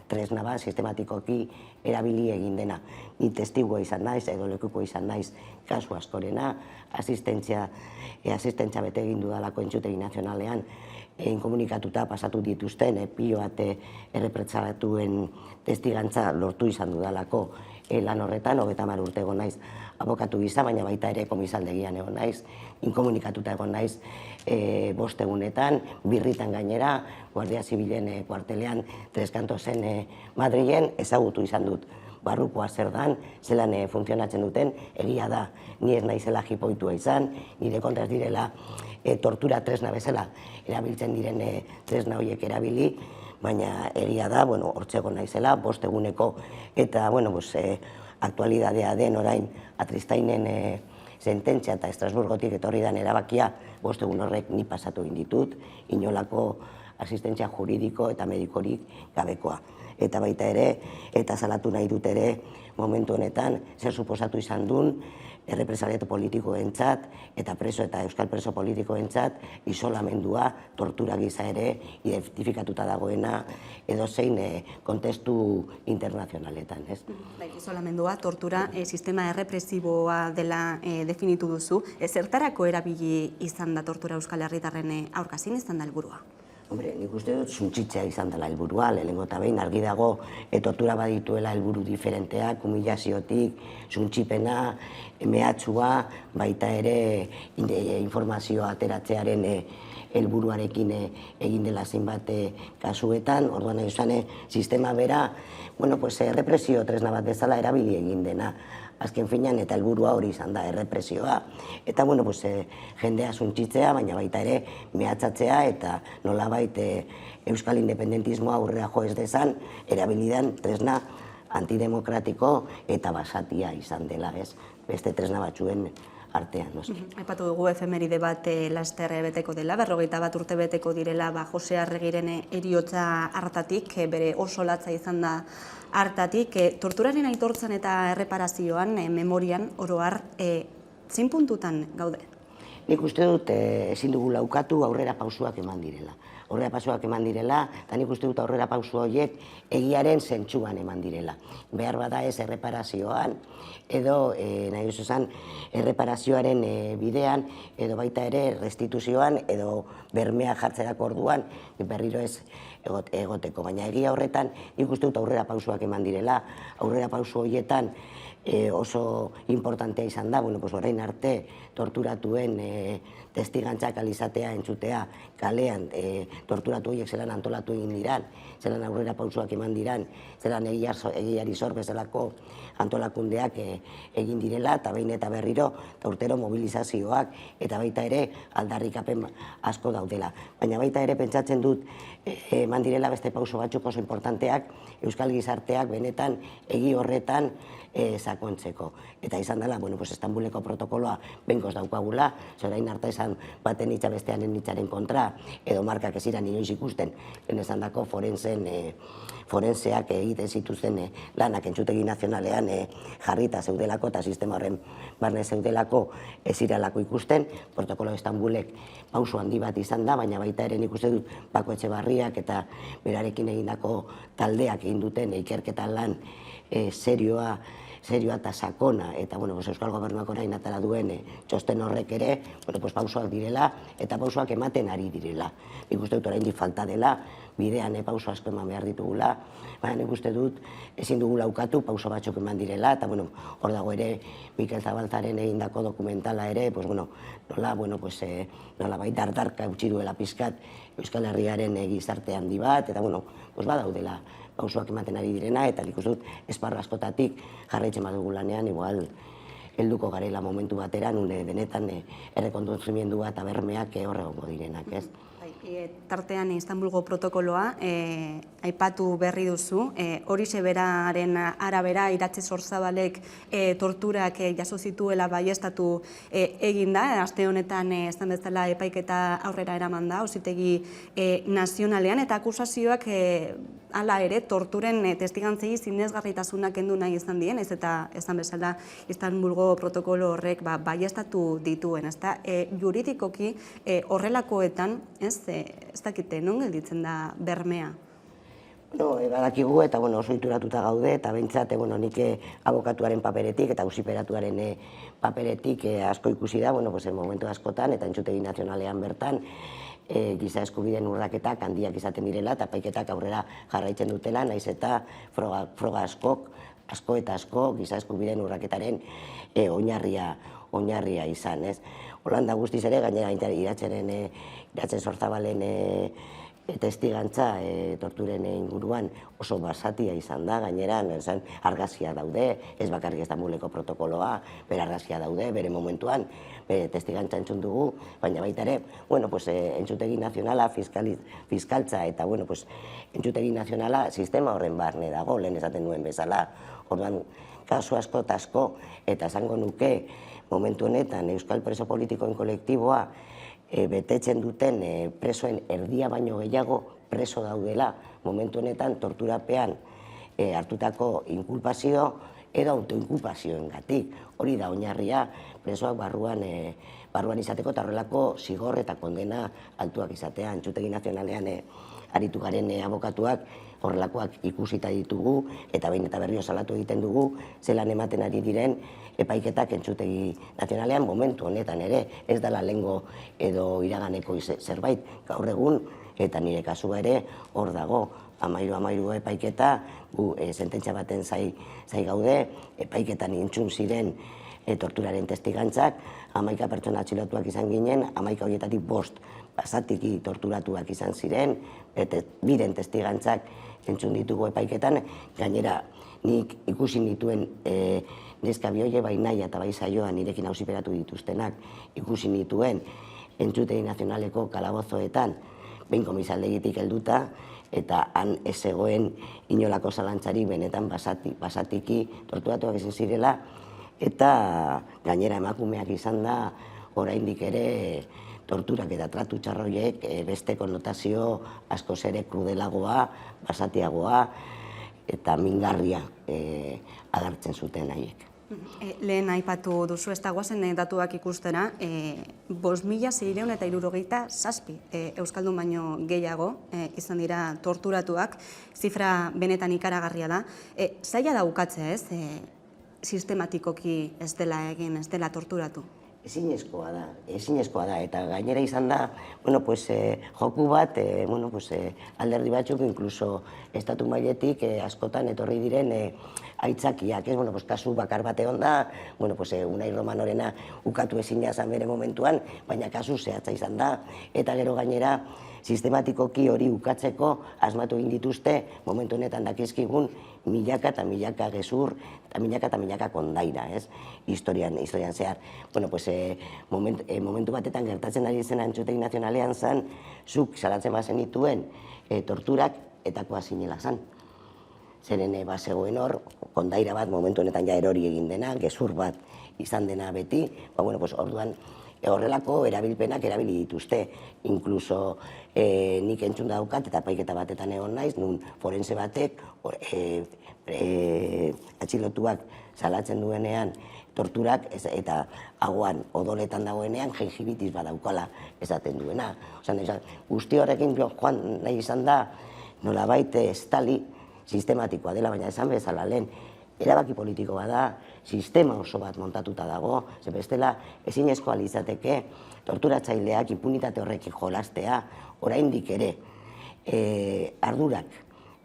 tresna bat sistematikoki erabili egin dena. Ni testigua izan naiz, edo lekuko izan naiz kasu askorena, asistentzia bete egin dudalako entzutegi nazionalean, inkomunikatuta pasatu dituzten, pilo bat errepretsatuen testigantza lortu izan dudalako lan horretan, 30 urte egon naiz abokatu gisa, baina baita ere komisaldegian egon naiz, inkomunikatuta egon naiz 5 egunetan, birritan gainera, Guardia Zibilen kuartelean, Treskantosen Madrilen, ezagutu izan dut barrukoa zer dan, zelan funtzionatzen duten, egia da, ni ez naizela jipoitua izan, nire kontra ez direla tortura tresna bezala erabiltzen diren tresna horiek erabili, baina egia da, hortzeko naizela, 5 eguneko, eta, aktualidadea den orain Atristainen sententzia eta Estrasburgotik etorri den erabakia 5 egun horrek ni pasatu egin ditut, inolako asistentzia juridiko eta medikorik gabekoa. Eta baita ere, eta salatu nahi dut ere, momentu honetan, zer suposatu izan duen, errepresaliatu politikoentzat eta preso eta euskal preso politikoentzat isolamendua, tortura gisa ere identifikatuta dagoena edozein kontestu internazionaletan. Isolamendua, tortura, sistema errepresiboa dela definitu duzu. Zertarako erabili izan da tortura Euskal Herritarren aurka, zein izan da helburua? Hombre, nik uste dut suntsitzea izan dela helburua, lehenengo eta behin argi dago tortura badituela helburu diferenteak, humilaziotik, suntsipena, mehatxua, baita ere informazioa ateratzearen helburuarekin egin dela zenbat kasuetan, orduan egin sistema bera, represio tresna bat bezala erabili egin dena. Azken finean eta helburua hori izan da, errepresioa. Eta, jendea suntsitzea, baina baita ere mehatxatzea eta nolabait euskal independentismoa aurrera jo ez dezan, erabilidan tresna antidemokratiko eta basatia izan dela, beste tresna batzuen artean. Aipatu dugu efemeride bat laster beteko dela, 51 urte beteko direla Jose Arregiren heriotza hartatik, bere oso latza izan da hartatik. Torturaren aitortzan eta erreparazioan, memorian, oroar, zein puntutan gaude? Nik uste dut ezin dugu laukatu aurrera pausuak eman direla. Aurrera pausuak eman direla, eta nik uste dut aurrera pausu horiek egiaren zentsuan eman direla. Behar bada ez erreparazioan, edo nahi duzu esan erreparazioaren bidean, edo baita ere restituzioan, edo bermea jartzerako orduan, berriro ez egoteko. Baina egia horretan nik uste dut aurrera pausuak eman direla, aurrera pausu horietan oso importantea izan da, orain arte torturatuen testigantzak alizatea, entzutea, kalean, torturatu horiek zelan antolatu egin diran, zelan aurrera pausuak eman diran, zelan egiari zor bezalako antolakundeak egin direla, eta behin eta berriro, eta urtero mobilizazioak, eta baita ere aldarrikapen asko daudela. Baina baita ere pentsatzen dut, eman direla beste pauso batzuk oso importanteak, Euskal Gizarteak benetan egi horretan sakontzeko. Eta izan dela, Estambuleko protokoloa bengoz daukagula, zorain arte esan baten hitza bestearen hitzaren kontra, edo markak ez iran inoiz ikusten, esan dako forenseak egiten zituzten lanak entzutegi nazionalean jarrita zeudelako eta sistema horren barne zeudelako ez iralako ikusten, protokolo Estambulek pauso handi bat izan da, baina baita ere nik uste dut Pako Etxebarriak eta berarekin egindako taldeak egin duten ikerketan lan serioa eta sakona, eta Euskal Gobernuak orain atera duen txosten horrek ere, pausoak direla eta pausoak ematen ari direla. Nik uste dut oraindik falta dela, bidean pauso asko eman behar ditugula, baina nik uste dut ezin dugula ukatu pauso batzuk eman direla, eta hor dago ere Mikel Zabaltzaren egindako dokumentala ere, nola bai dardarka utzi duela pizkat Euskal Herriaren gizarte handi bat, eta badaudela pausoak ematen ari direna, eta nik uste dut esparra askotatik jarraitzen badugu lanean, igual helduko garela momentu batera, nune benetan errekonduzimendu eta bermeak horregongo direnak, ez? Tartean Istanbulgo protokoloa aipatu berri duzu, horixe beraren arabera Iratxe Sorzabalek torturak jaso zituela baieztatu egin da, aste honetan esan bezala epaiketa aurrera eraman da, auzitegi nazionalean, eta akusazioak hala ere torturen testigantzei sinesgarritasuna kendu nahi izan dien, ez eta esan bezala Istanbulgo protokolo horrek baieztatu dituen, ezta? Juridikoki horrelakoetan, ez dakite, non gelditzen da bermea? Badakigu eta oso ituratuta gaude, eta behintzat nik abokatuaren paperetik eta auziperatuaren paperetik asko ikusi da, momentu askotan eta entzutegi nazionalean bertan, giza eskubideen urraketak handiak izaten direla eta epaiketak aurrera jarraitzen dutela, naiz eta froga asko eta asko giza eskubideen urraketaren oinarria izan, ez? Holanda guztiz ere, gainera Iratxe Sorzabalen testigantza torturen inguruan oso basatia izan da, gainera argazkia daude, ez bakarrik Estambuleko protokoloa, bere argazkia daude, bere momentuan, bere testigantza entzun dugu, baina baita ere, entzutegi nazionala, fiskaltza eta entzutegi nazionala sistema horren barne dago, lehen esaten duen bezala, orduan kasu asko eta asko, eta esango nuke momentu honetan Euskal Preso Politikoen kolektiboa betetzen duten presoen erdia baino gehiago preso daudela momentu honetan torturapean hartutako inkulpazio edo autoinkulpazioengatik. Hori da oinarria presoak barruan izateko eta horrelako zigor eta kondena altuak izatea. Entzutegi nazionalean aritu garen abokatuak horrelakoak ikusita ditugu eta behin eta berriro salatu egiten dugu zelan ematen ari diren epaiketak entzutegi nazionalean momentu honetan ere, ez dela lehengo edo iraganeko zerbait gaur egun, eta nire kasua ere hor dago, 13 epaiketa, gu sententzia baten zai gaude, epaiketan entzun ziren torturaren testigantzak, 11 pertsona atxilotuak izan ginen, 11 horietatik 5 basatiki torturatuak izan ziren, biren testigantzak entzun ditugu epaiketan, gainera nik ikusi nituen neska bioie bai nahi eta bai saioa nirekin auziperatu dituztenak ikusi nituen entzutegi nazionaleko kalabozoetan behin komisaldegitik helduta eta han ez zegoen inolako zalantzari benetan basatiki torturatuak izan zirela eta gainera emakumeak izan da oraindik ere torturak eta tratu txarroiek beste konnotazio askoz ere krudelagoa, basatiagoa eta mingarria agertzen zuten haiek. Lehen aipatu duzu, ez dagoazen datuak ikustera, 5.667 euskaldun baino gehiago izan dira torturatuak, zifra benetan ikaragarria da. Zaila da ukatzea, ez? Sistematikoki ez dela egin, ez dela torturatu. Ezinezkoa da, eta gainera izan da, joku bat, alderdi batzuk, inkluso estatu mailetik askotan etorri diren aitzakiak, ez? Bueno, kasu bakar bate onda, Unai Romanorena ukatu ezina zen bere momentuan, baina kasu zehatza izan da, eta gero gainera, sistematikoki hori ukatzeko asmatu egin dituzte, momentu honetan dakizkigun, milaka eta milaka gezur, eta milaka kondaira, ez? Historian zehar. Momentu batetan gertatzen ari zen Antxutegi Nazionalean zen, zuk salatzen bazen dituen torturak etakoa zinela zen. Zeren zegoen hor, kondaira bat momentu honetan ja erori egin dena, gezur bat izan dena beti, orduan horrelako erabilpenak erabili dituzte. Inkluso nik entzun daukat eta paiketa batetan egon naiz, nun forense batek atxilotuak salatzen duenean torturak eta aguan odoletan dagoenean jengibitis badaukala esaten duena. Guzti horrekin joan nahi izan da nolabait estali sistematikoa dela, baina esan bezala lehen erabaki politikoa da, sistema oso bat montatuta dago, ze bestela ezinezkoa litzateke torturatzaileak impunitate horrekin jolastea, oraindik ere ardurak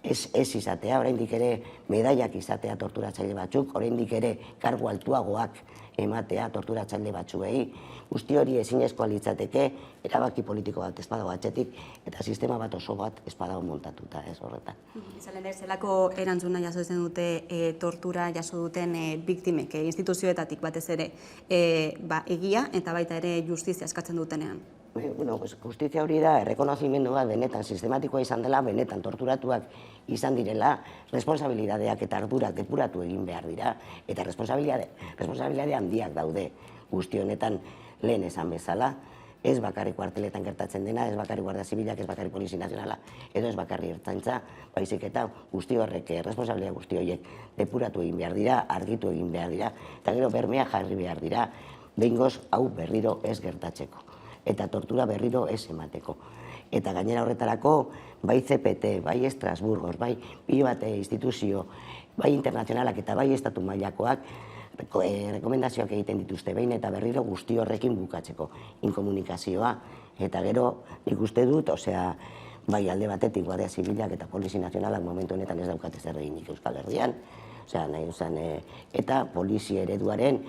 ez izatea, oraindik ere medaiak izatea torturatzaile batzuk, oraindik ere kargu altuagoak ematea torturatzaile batzuei, guzti hori ezinezkoa litzateke erabaki politiko bat ez badago atzetik eta sistema bat oso bat ez badago montatuta, ez horretan. Izan ere, zelako erantzuna jaso izan dute tortura jaso duten biktimek, instituzioetatik batez ere egia eta baita ere justizia eskatzen dutenean? Justizia hori da, errekonozimendua benetan sistematikoa izan dela, benetan torturatuak izan direla, responsabilidadeak eta ardurak depuratu egin behar dira, eta responsabilidade handiak daude guzti honetan lehen esan bezala, ez bakarrik kuarteletan gertatzen dena, ez bakarrik Guardia Zibilak, ez bakarrik Polizia Nazionala, edo ez bakarrik Ertzaintza, baizik eta guzti horrek, responsabilidade guzti horiek depuratu egin behar dira, argitu egin behar dira, eta gero bermea jarri behar dira, behingoz hau berriro ez gertatzeko, eta tortura berriro ez emateko. Eta gainera horretarako, bai CPT, bai Estrasburgos, bai pilo bat instituzio, bai internazionalak eta bai estatu mailakoak, rekomendazioak egiten dituzte behin eta berriro guzti horrekin bukatzeko inkomunikazioa. Eta gero nik uste dut, bai alde batetik Guardia Zibilak eta Polizia Nazionalak momentu honetan ez daukate zer eginik Euskal Herrian, eta polizia ereduaren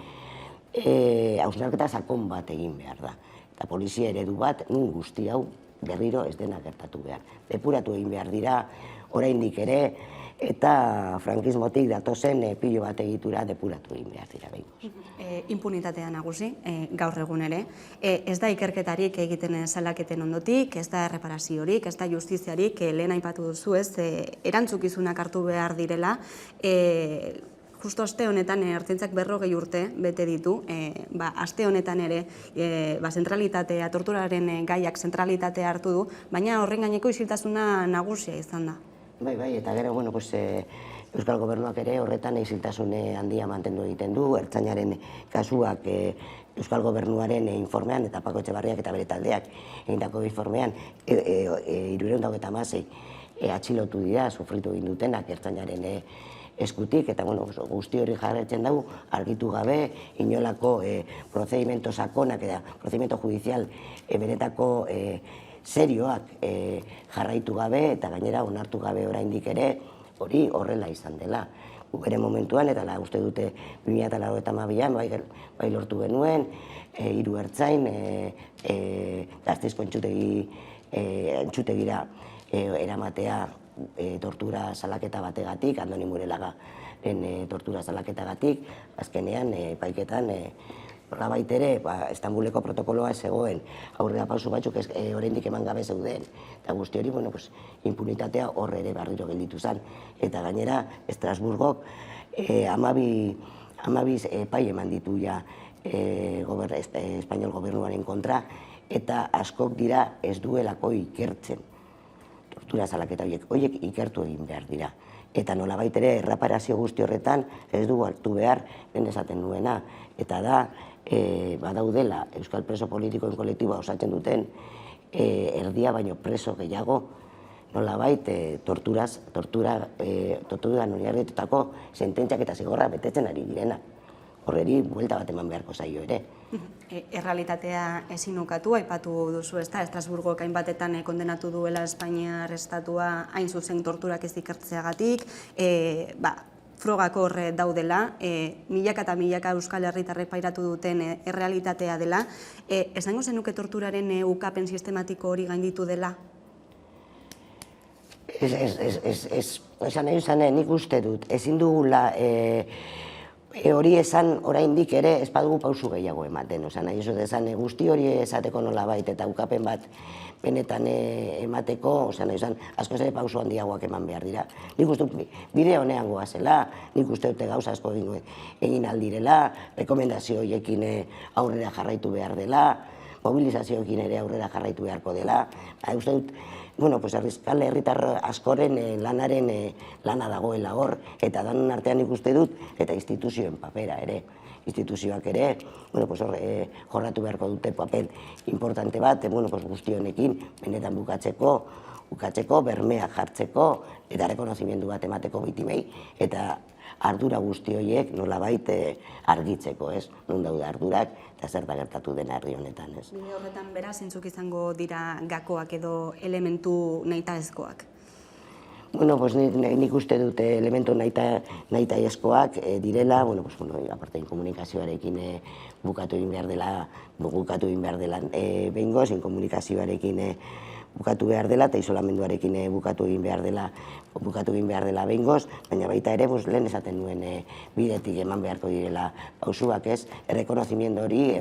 hausnarketa sakon bat egin behar da. Eta polizia eredu bat nun guzti hau berriro ez dena gertatu behar. Depuratu egin behar dira, oraindik ere, eta frankismotik datozen pilo bat egitura depuratu egin behar dira behingoz. Impunitatea nagusi, gaur egun ere, ez da ikerketarik egiten salaketen ondotik, ez da erreparaziorik, ez da justiziarik, lehen aipatu duzu ez, erantzukizunak hartu behar direla, justo aste honetan Ertzaintzak 40 urte bete ditu, aste honetan ere zentralitatea, torturaren gaiak zentralitatea hartu du, baina horren gaineko isiltasuna nagusia izan da. Bai, eta gero, Euskal Gobernuak ere horretan isiltasune handia mantendu egiten du, Ertzainaren kasuak Euskal Gobernuaren informean eta Pako Etxebarriak eta bere taldeak egindako informean 326 atxilotu dira, sufritu egin dutenak Ertzainaren eskutik, eta guzti hori jarretzen dugu, argitu gabe, inolako prozedimento sakonak eta prozedimento judizial benetako serioak jarraitu gabe, eta gainera onartu gabe oraindik ere, hori horrela izan dela. Bere momentuan, eta uste dute 2082an, bai lortu genuen, 3 ertzain, Gasteizko entzutegira eramatea tortura salaketa bategatik, Andoni Murelagaren tortura salaketagatik, azkenean, paiketan, horrabait ere, Estambuleko protokoloa ez zegoen, aurrera pausu batzuk oraindik eman gabe zeuden, eta guzti hori, impunitatea horre ere barriro gelditu zen, eta gainera, Estrasburgok 12 epai eman ditu ja Espainiol gobernuaren kontra, eta askok dira ez duelako ikertzen. Tortura salaketa horiek ikertu egin behar dira. Eta nolabait ere erreparazio guzti horretan ez dugu hartu behar lehen esaten duena. Eta da, badaudela Euskal Preso Politikoen kolektiboa osatzen duten erdia baino preso gehiago nolabait tortura oinarritutako sententziak eta zigorra betetzen ari direna. Horreri buelta bat eman beharko zaio ere. Errealitatea ezin ukatu, aipatu duzu ez da, Estrasburgok hainbatetan kondenatu duela Espainiar estatua hain zuzen torturak ez ikertzeagatik, frogako horre daudela, milaka eta milaka Euskal Herritarrek pairatu duten errealitatea dela, esango zenuke torturaren ukapen sistematiko hori gainditu dela? Esan nahi izan, nik uste dut, ezin dugula hori esan oraindik ere ez badugu pausu gehiago ematen. Osan nahi esan guzti hori esateko nolabait eta ukapen bat benetan emateko, osan nahi izan, asko ere pausu handiagoak eman behar dira. Nik uste dut bide honean goazela, nik uste dute gauza asko egin aldirela, rekomendazio horiekin aurrera jarraitu behar dela, mobilizazioekin ere aurrera jarraitu beharko dela. Uste dut, Euskal Herritar askoren lana dagoela hor, eta danon artean ikuste dut, eta instituzioen papera ere. Instituzioak ere, jorratu beharko dute papel importante bat, guzti honekin, benetan bukatzeko, bermea jartzeko, eta rekonozimendu bat emateko biktimei, eta ardura guzti horiek nolabait argitzeko, ez? Non daude ardurak, eta zer da gertatu dena herri honetan, ez? Bide horretan beraz, zintzuk izango dira gakoak edo elementu nahitaezkoak? Nik uste dut elementu nahitaezkoak direla, aparte komunikazioarekin bukatu egin behar dela behingoz, komunikazioarekin bukatu behar dela, eta isolamenduarekin bukatu egin behar dela behingoz, baina baita ere, lehen esaten duen bidetik eman beharko direla pausuak ez, errekonozimendu hori,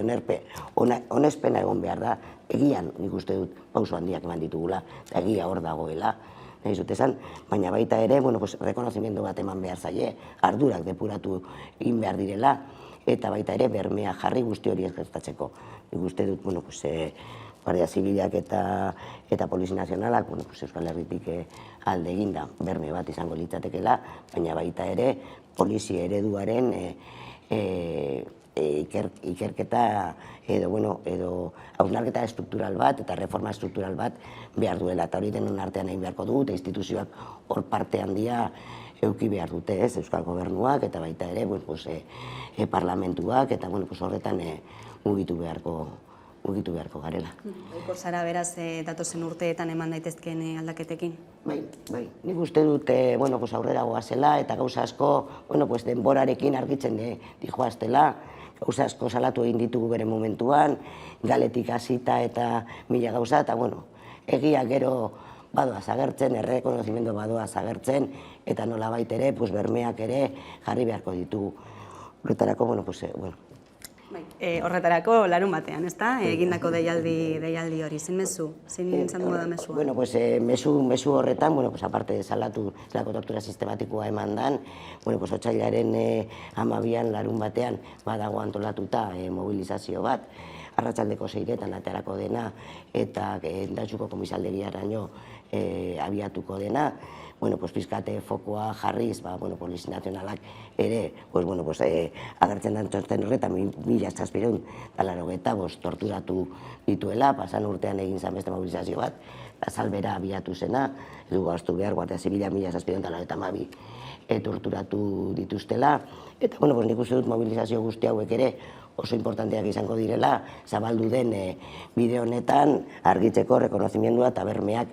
onespena egon behar da, egian nik uste dut pausu handiak eman ditugula, eta egia hor dagoela, nahi zut esan, baina baita ere, rekonozimendu bat eman behar zaie, ardurak depuratu egin behar direla, eta baita ere bermea jarri guzti hori ez gertatzeko. Nik uste dut, Guardia Zibilak eta Polizi Nazionalak, Euskal Herritik alde eginda berme bat izango litzatekeela, baina baita ere polizi ereduaren ikerketa edo hausnarketa estruktural bat eta reforma estruktural bat behar duela, eta hori denon artean egin beharko dugu, eta instituzioak hor parte handia euki behar dute, ez, Euskal Gobernuak, eta baita ere parlamentuak, eta horretan mugitu beharko garela. Oikor zara beraz datozen urteetan eman daitezkeen aldaketekin? Bai, nik uste dut aurrera goazela eta gauza asko denborarekin argitzen dijoaztela, gauza asko salatu egin ditugu bere momentuan, galetik hasita eta mila gauza, eta egia gero badoaz agertzen, errekonozimendu badoaz agertzen, eta nolabait ere, bermeak ere jarri beharko ditugu. Horretarako, Horretarako larun batean, ezta? Egindako deialdi hori, zein mezu? Zein izango da mesua? Mezu horretan, aparte salatu zelako tortura sistematikoa eman dan, otsailaren 12an larun batean badago antolatuta mobilizazio bat, arratsaldeko 6etan aterako dena, eta Datxuko komisalderiaraino abiatuko dena, pizkate fokoa jarriz, Polizi Nazionalak ere, agertzen den txosten horretan 1785 torturatu dituela, pasan urtean egin zan beste mobilizazio bat, Salbera abiatu zena, edu gauztu behar, Guardia Zibila 1792 torturatu dituztela, eta nik uste dut mobilizazio guzti hauek ere oso importanteak izango direla, zabaldu den bide honetan argitzeko, rekonozimendua eta bermeak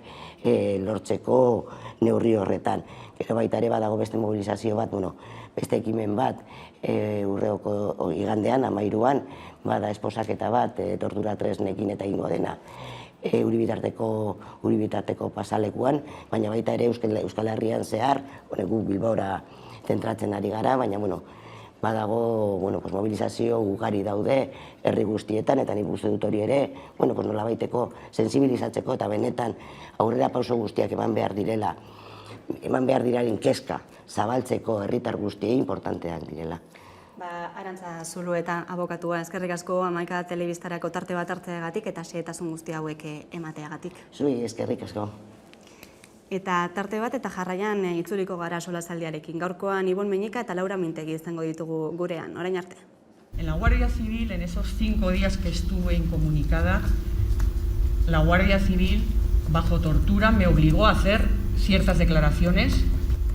lortzeko neurri horretan. Gero baita ere badago beste mobilizazio bat, beste ekimen bat, urreoko igandean, 13an, bada esposaketa bat, tortura tresnekin eta ingo dena. Uribitarteko pasalekuan, baina baita ere Euskal Herrian zehar, gu Bilbaora zentratzen ari gara, baina badago mobilizazio ugari daude herri guztietan, eta nik uste dut hori ere nolabaiteko sensibilizatzeko eta benetan aurrera pauso guztiak eman behar diraren kezka zabaltzeko herritar guztiei importanteak direla. Arantza Zulueta abokatua, eskerrik asko Hamaika Telebistarako tarte bat hartzeagatik eta xehetasun guzti hauek emateagatik. Zui, eskerrik asko. Eta tarte bat eta jarraian itzuliko gara solasaldiarekin. Gaurkoan Ibon Meñika eta Laura Mintegi izango ditugu gurean, orain arte. En la Guardia Civil, en esos 5 días que estuve incomunicada, la Guardia Civil, bajo tortura, me obligó a hacer ciertas declaraciones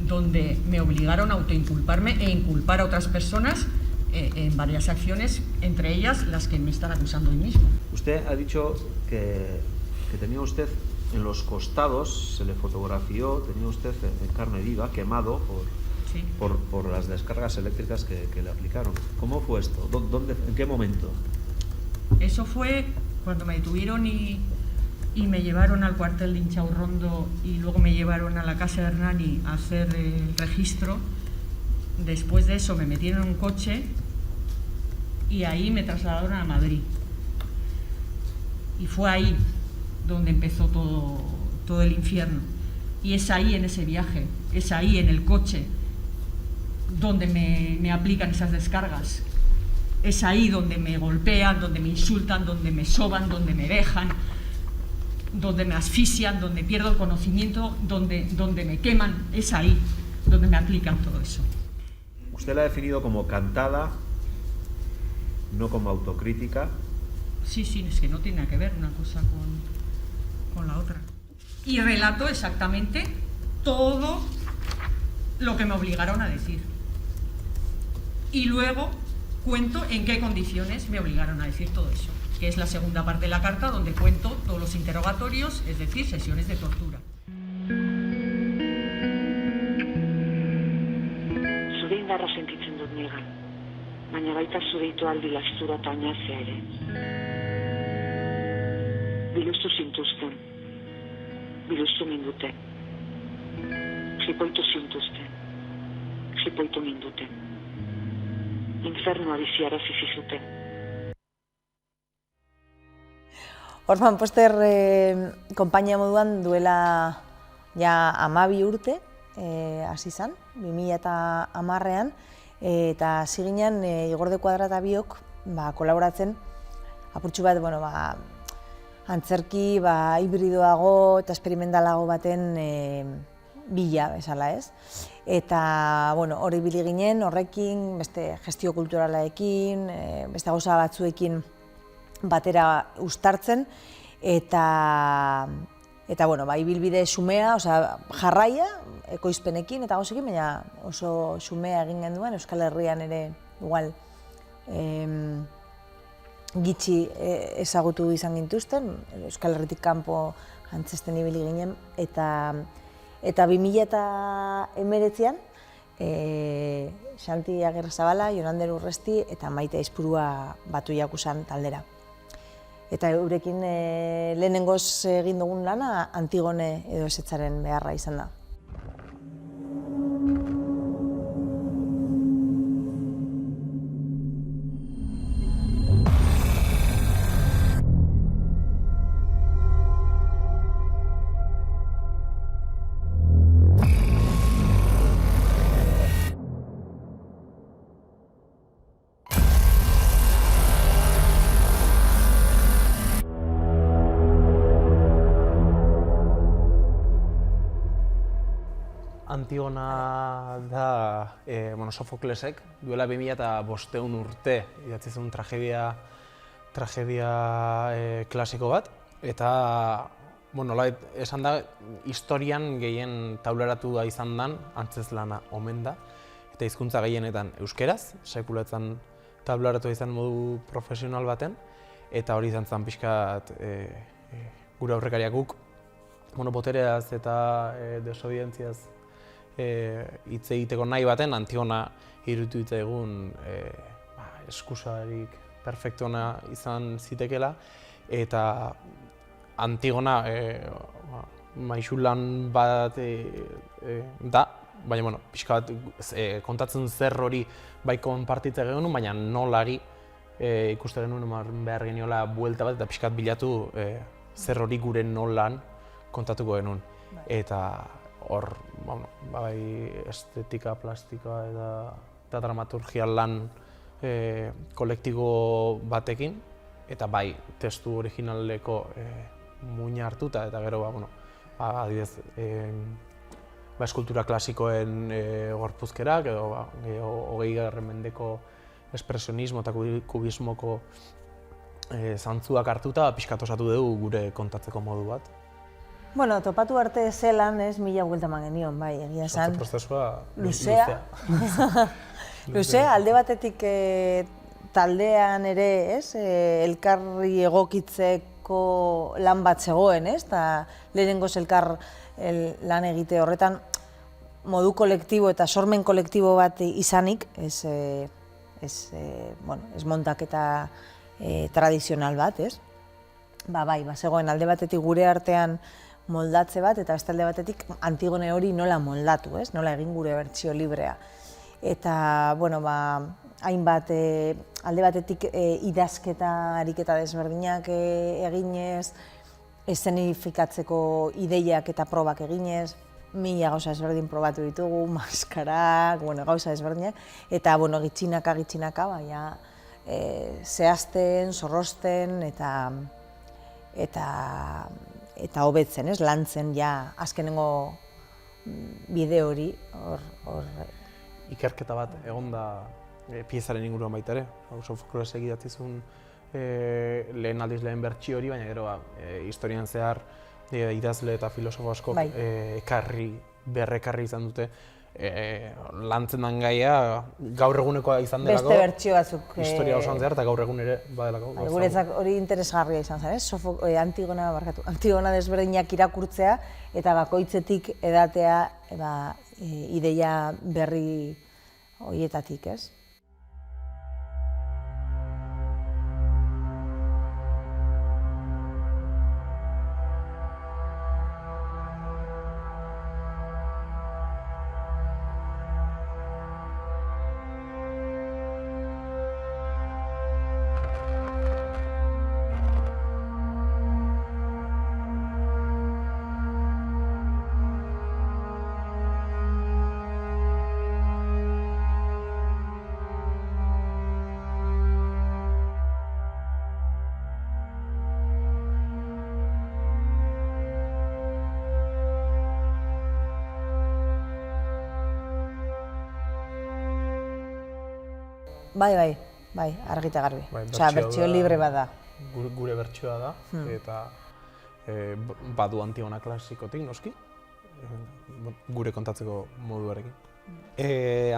donde me obligaron a autoinculparme e inculpar a otras personas en varias acciones, entre ellas las que me están acusando hoy mismo. Usted ha dicho que tenía usted en los costados, se le fotografió, tenía usted en carne viva, quemado sí. por las descargas eléctricas que le aplicaron. ¿Cómo fue esto? ¿En qué momento? Eso fue cuando me detuvieron y me llevaron al cuartel de Inchaurrondo y luego me llevaron a la casa de Hernani a hacer el registro. Después de eso me metieron en un coche y ahí me trasladaron a Madrid. Y fue ahí donde empezó todo el infierno. Y es ahí, en ese viaje, es ahí, en el coche, donde me aplican esas descargas. Es ahí donde me golpean, donde me insultan, donde me soban, donde me dejan, donde me asfixian, donde pierdo el conocimiento, donde me queman. Es ahí donde me aplican todo eso. Usted la ha definido como cantada, no como autocrítica. Sí, es que no tiene nada que ver una cosa con la otra. Y relato exactamente todo lo que me obligaron a decir. Y luego cuento en qué condiciones me obligaron a decir todo eso, que es la segunda parte de la carta donde cuento todos los interrogatorios, es decir, sesiones de tortura. Zure indarra sentitzen dut nigan, baina baita zure itoaldi lastura eta oinazea ere. Biluztu zintuzten, biluztu minduten, jipoitu zintuzten, jipoitu minduten, infernua biziarazi zizuten. Orfan Poster konpainia moduan duela ja 12 urte hasi zen, 2010ean, eta hasi ginen Igor de Cuadra eta biok kolaboratzen apurtxu bat, antzerki hibridoago eta esperimentalago baten bila bezala, ez? Eta hori ibili ginen horrekin, beste gestio kulturalaekin, beste gauza batzuekin batera uztartzen, eta ibilbide xumea, jarraia, ekoizpenekin eta gauzekin, baina oso xumea egin genduen, Euskal Herrian ere igual gitxi ezagutu izan gintuzten, Euskal Herritik kanpo antzesten ibili ginen, eta 2019an Xanti Agirrezabala, Jonander Urresti eta Maite Aizpurua batu jakusan taldera. Eta eurekin lehenengoz egin dugun lana Antigone edo ezetzaren beharra izan da. Antigona da Sofoklesek duela 2500 urte idatzi zuen tragedia klasiko bat, eta esan da historian gehien taularatu izan den antzeslana omen da, eta hizkuntza gehienetan euskeraz, sekulatzen taularatu izan modu profesional baten, eta hori izan zen pixkat gure aurrekariak guk botereaz eta desobedientziaz hitz egiteko nahi baten, Antigona iruditu egun eskusarik perfektuena izan zitekela, eta Antigona maisulan bat da, baina pixka bat kontatzen zer hori bai konpartitze genuen, baina nolari ikuste genuen behar geniola buelta bat, eta pixka bat bilatu zer hori gure nolan kontatuko genuen. Eta hor, bai estetika, plastika eta dramaturgia lan kolektibo batekin, eta bai testu originaleko muina hartuta, eta gero, adibidez, eskultura klasikoen gorpuzkerak, edo 20. mendeko espresionismo eta kubismoko zantzuak hartuta, pixkat osatu dugu gure kontatzeko modu bat. Topatu arte zelan, mila buelta eman genion, bai, egia esan. Prozesua luzea. Luzea, alde batetik taldean ere, elkarri egokitzeko lan bat zegoen, eta lehenengoz elkar lan egite horretan, modu kolektibo eta sormen kolektibo bat izanik, ez montaketa tradizional bat, ez? Zegoen alde batetik gure artean moldatze bat, eta beste alde batetik Antigone hori nola moldatu, ez? Nola egin gure bertsio librea. Eta, hainbat alde batetik idazketa, ariketa desberdinak eginez, eszenifikatzeko ideiak eta probak eginez, 1000 gauza ezberdin probatu ditugu, maskarak, gauza ezberdinak, eta gitxinaka, zehazten, zorrosten eta hobetzen, lantzen azkenengo bide hori hor. Ikerketa bat egon da piezaren inguruan baita ere. Sofokles egidatzizun lehen aldiz lehen bertsio hori, baina gero historian zehar idazle eta filosofo asko berrekarri izan dute lantzen den gaia gaur egunekoa izan delako. Beste bertsio batzuk. Historia osoan zehar eta gaur egun ere badelako. Guretzak hori interesgarria izan zen, Antigona desberdinak irakurtzea eta bakoitzetik edatea ideia berri horietatik, ez? Bai, argi eta garbi. Bertsio libre bada. Gure bertsioa da, eta badu Antigona klasikotik, noski, gure kontatzeko moduarekin.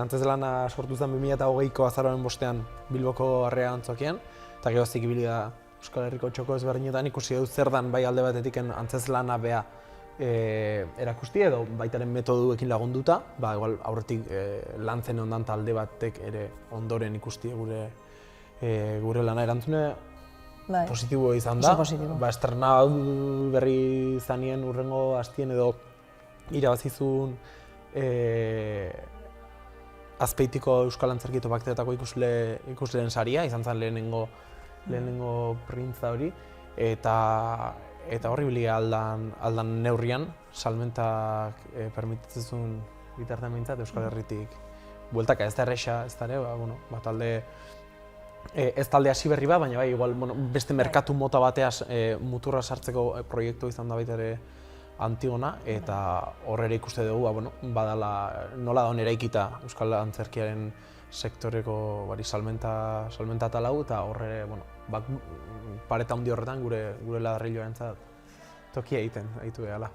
Antzezlana sortu zen 2020ko azaroaren 5ean Bilboko Arrea Antzokian, eta gerozik ibili da Euskal Herriko txoko ezberdinetan ikusi dut zer dan bai alde batetik antzezlana bea erakusti edo baitaren metoduekin lagunduta, igual aurretik lantzen ondan talde batek ere ondoren ikusti gure lana erantzune positibo izan da. Estrena berri izanien urrengo hastien edo irabazizun Azpeitiko Euskal Antzerki Topaketako ikusleen saria, izan zen lehenengo printza hori, eta horri bilia aldan neurrian, salmentak permititzen bitartean behintzat Euskal Herritik bueltaka. Ez da erresa, ez da ere, talde ez talde hasi berri bat, baina igual beste merkatu mota bateaz muturra sartzeko proiektu izan da baita ere Antigona, eta horre ere ikuste dugu, badala nola da eraikita Euskal Antzerkiaren sektoreko salmenta talau, eta horre pareta handi horretan gure ladarriloarentzat tokia egiten ditu behala.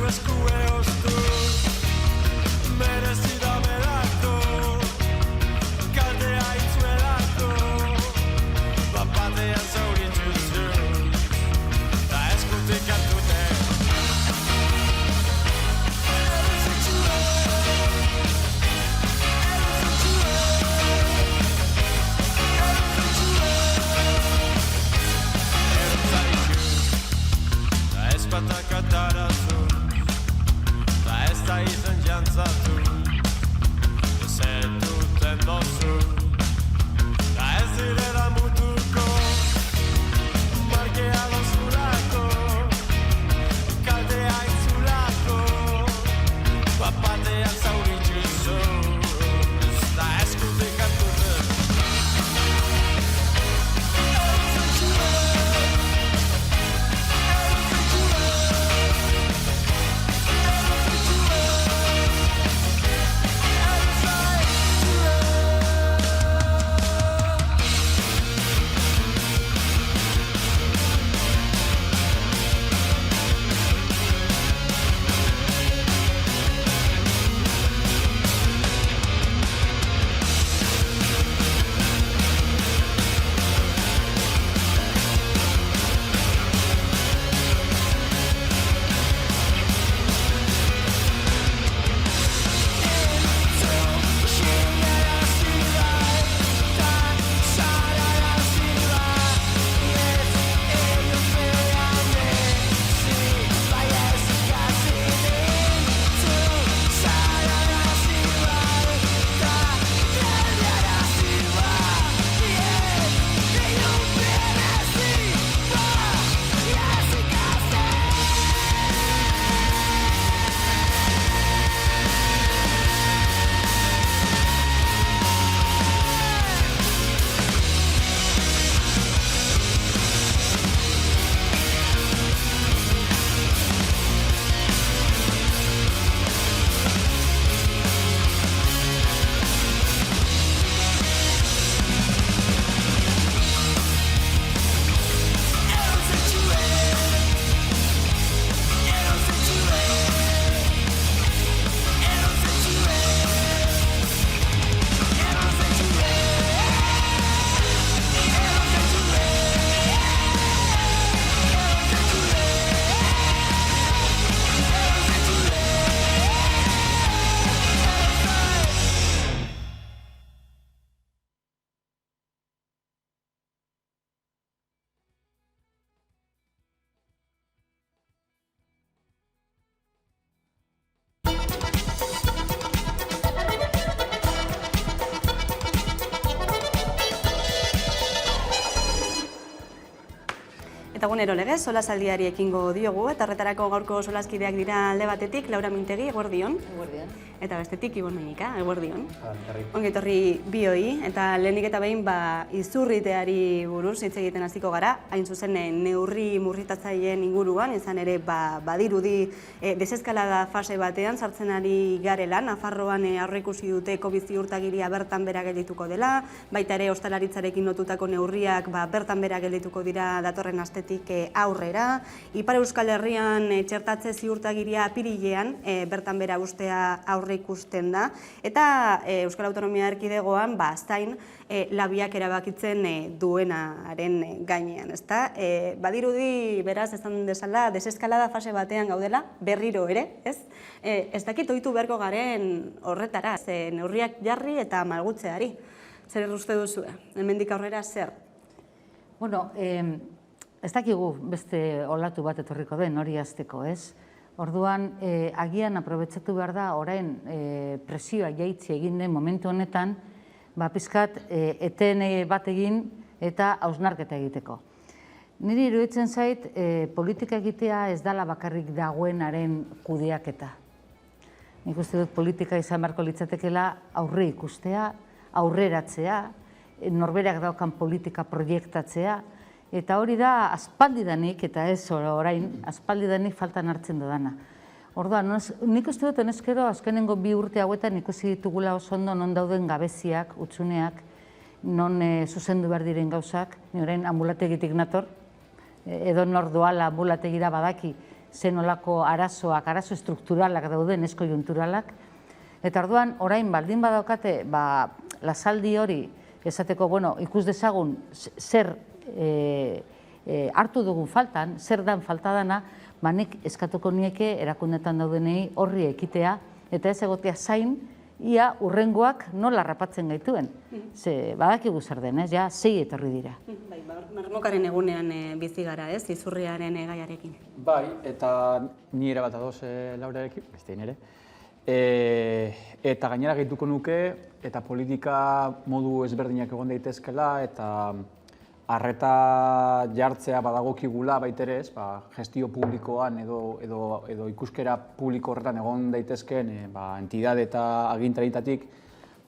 Let's go. Eta egunero legez, solasaldiari ekingo diogu, eta horretarako gaurko solaskideak dira alde batetik, Laura Mintegi, eguerdion. Eguerdion. Eta bestetik, Ibon Meñika, eguerdion. Ongi etorri bioi, eta lehenik eta behin izurriteari buruz hitz egiten hasiko gara, hain zuzen neurri murritatzaileen inguruan, izan ere badirudi deseskalada fase batean sartzen ari garela, Nafarroan aurreikusi dute COVID ziurtagiria bertan bera geldituko dela, baita ere ostalaritzarekin lotutako neurriak bertan bera geldituko dira datorren astetik aurrera. Ipar Euskal Herrian txertatze ziurtagiria apirilean bertan bera ustea aurreikusten da, eta Euskal Autonomia Erkidegoan zain labiak erabakitzen duenaren gainean, ezta? Badirudi, beraz, esan dezala, deseskalada fase batean gaudela, berriro ere, ez? Ez dakit ohitu beharko garen horretara, neurriak jarri eta malgutzeari. Zer uste duzu, hemendik aurrera zer? Bueno, ez dakigu beste olatu bat etorriko den hori hasteko, ez? Orduan, agian aprobetxatu behar da, orain presioa jaitsi egin den momentu honetan, pizkat eten bat egin eta hausnarketa egiteko. Niri iruditzen zait, politika egitea ez dala bakarrik dagoenaren kudeaketa. Nik uste dut politika izan beharko litzatekeela aurre ikustea, aurreratzea, norberak daukan politika proiektatzea, eta hori da aspaldidanik, eta ez orain, aspaldidanik faltan hartzen dudana. Orduan, nik uste dut honezkero azkenengo 2 urte hauetan ikusi ditugula oso ondo non dauden gabeziak, utzuneak, non zuzendu behar diren gauzak, ni orain ambulategitik nator, edo nor doala ambulategira badaki zen olako arazoak, arazo estrukturalak dauden, ez konjunturalak, eta orduan, orain baldin badaukate, lasaldi hori, esateko, bueno, ikus dezagun zer hartu dugun faltan, zer dan faltadana, nik eskatuko nieke erakundetan daudenei horri ekitea, eta ez egotea zain, ia urrengoak nola rapatzen gaituen. Ze, badakigu zer den, ez, ja, 6 etorri dira. Marmokaren egunean bizi gara, ez, izurriaren gaiarekin. Bai, eta ni erabat adoz Laurarekin, bestein ere. Eta gainera gehituko nuke, eta politika modu ezberdinak egon daitezkela, eta arreta jartzea badagokigula baitere, ez, gestio publikoan edo ikuskera publiko horretan egon daitezkeen entidade eta agintaritatik,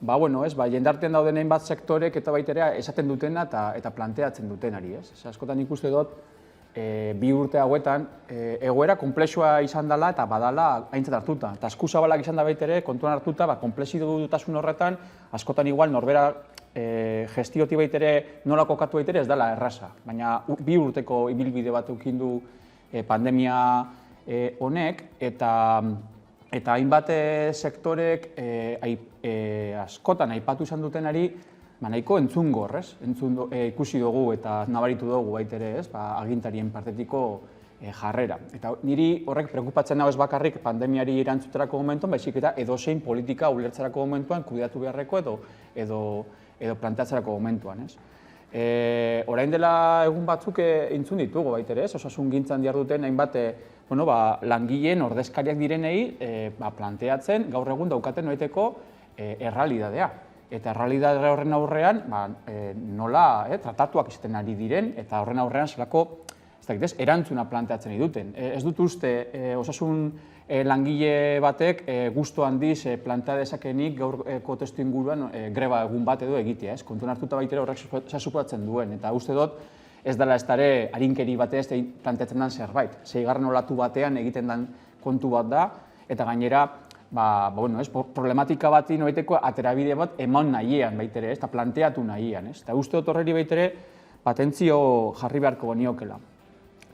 jendartean dauden hainbat sektorek eta baitere esaten dutena eta planteatzen dutenari, ez. Askotan ikuste dut, 2 urte hauetan, egoera konplexua izan dela eta badala aintzat hartuta. Eta eskuzabalak izan da baitere, kontuan hartuta, konplexidutasun horretan, askotan igual norbera gestiotik baitere nola kokatu baitere ez dela erraza. Baina 2 urteko ibilbide bat eukin du pandemia honek, eta hainbat sektorek askotan aipatu izan dutenari nahiko entzungor, ez? Ikusi dugu eta nabaritu dugu baitere, ez? Agintarien partetiko jarrera. Eta niri horrek preokupatzen hau ez bakarrik pandemiari erantzuterako momentuan, baizik eta edozein politika ulertzerako momentuan kudeatu beharreko edo planteatzerako momentuan, ez? Orain dela egun batzuk entzun ditugu baitere, ez? Osasungintzan diharduten hainbat langileen ordezkariak direnei planteatzen gaur egun daukaten noiteko errealidadea. Eta errealidade horren aurrean nola tratatuak izaten ari diren, eta horren aurrean zelako erantzuna planteatzen duten. Ez dut uste osasun langile batek gustu handiz plantea dezakenik gaurko testu inguruan greba egun bat edo egitea. Kontuan hartuta baitere horrek suposatzen duen, eta uste dut ez dela ez dara harinkeri batez planteatzen den zerbait. 6. olatu batean egiten den kontu bat da, eta gainera problematika bati noiteko aterabide bat eman nahian baitere, eta planteatu nahian. Eta uste dut horreri baitere patentzio jarri beharko baniokela.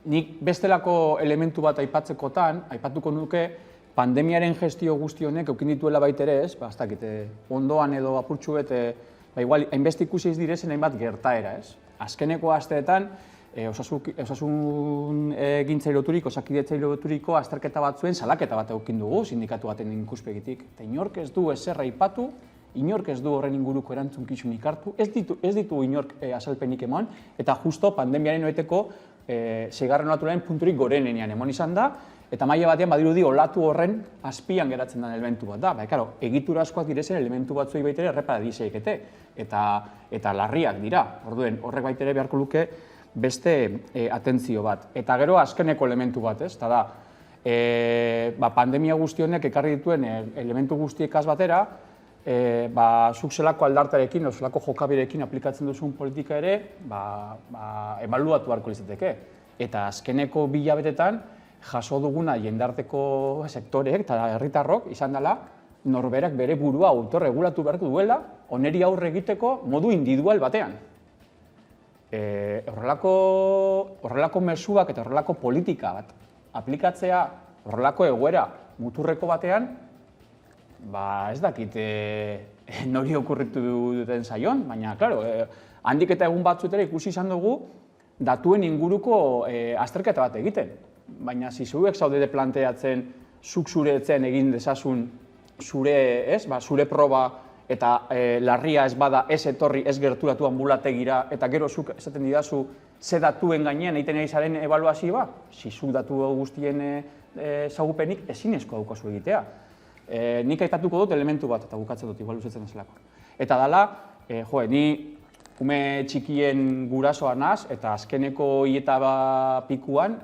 Nik bestelako elementu bat aipatzekotan, aipatuko nuke pandemiaren gestio guzti honek eukin dituela baitere ez, ondoan edo apurtxu bete, hainbeste ikusi ez direzen hainbat gertaera ez. Azkeneko asteetan, osasun gintzai loturik, osakidetzai loturiko azterketa batzuen salaketa bat eukin dugu sindikatu baten ikuspegitik. Eta inork ez du ezer aipatu, inork ez du horren inguruko erantzukizunik hartu, ez ditu inork azalpenik eman, eta justo pandemiaren noeteko 6. olaturaren punturik gorenean emon izan da, eta maila batean badirudi olatu horren azpian geratzen den elementu bat da. Egitura askoak direzen elementu batzuei baitere errepara dizeikete, eta larriak dira. Orduen, horrek baitere beharko luke beste atentzio bat. Eta gero azkeneko elementu bat, ez? Eta da, pandemia guzti honek ekarri dituen elementu guztiekaz batera, zuk zelako aldartarekin, zelako jokabirekin aplikatzen duzun politika ere, ebaluatu beharko litzateke. Eta azkeneko 2 hilabetetan jaso duguna jendarteko sektoreek eta herritarrok izan dela norberak bere burua autorregulatu beharko duela oneri aurre egiteko modu individual batean. Horrelako mezuak eta horrelako politika bat aplikatzea horrelako egoera muturreko batean, ez dakit nori okurritu duten zaion, baina, klaro, handik eta egun batzutera ikusi izan dugu datuen inguruko azterketa bat egiten. Baina, zuek zaudete planteatzen, zuk zure etzen egin dezazun zure proba eta larria ez bada ez etorri, ez gerturatu ambulategira, eta gero zuk esaten didazu ze datuen gainean egiten ari zaren ebaluazioa, zuk datu guztien zagupenik ezinezko daukazu egitea. Nik aipatuko dut elementu bat, eta bukatzen dut, igual luzetzen zelako. Eta dala, ni ume txikien gurasoa naz, eta azkeneko hileta pikuan,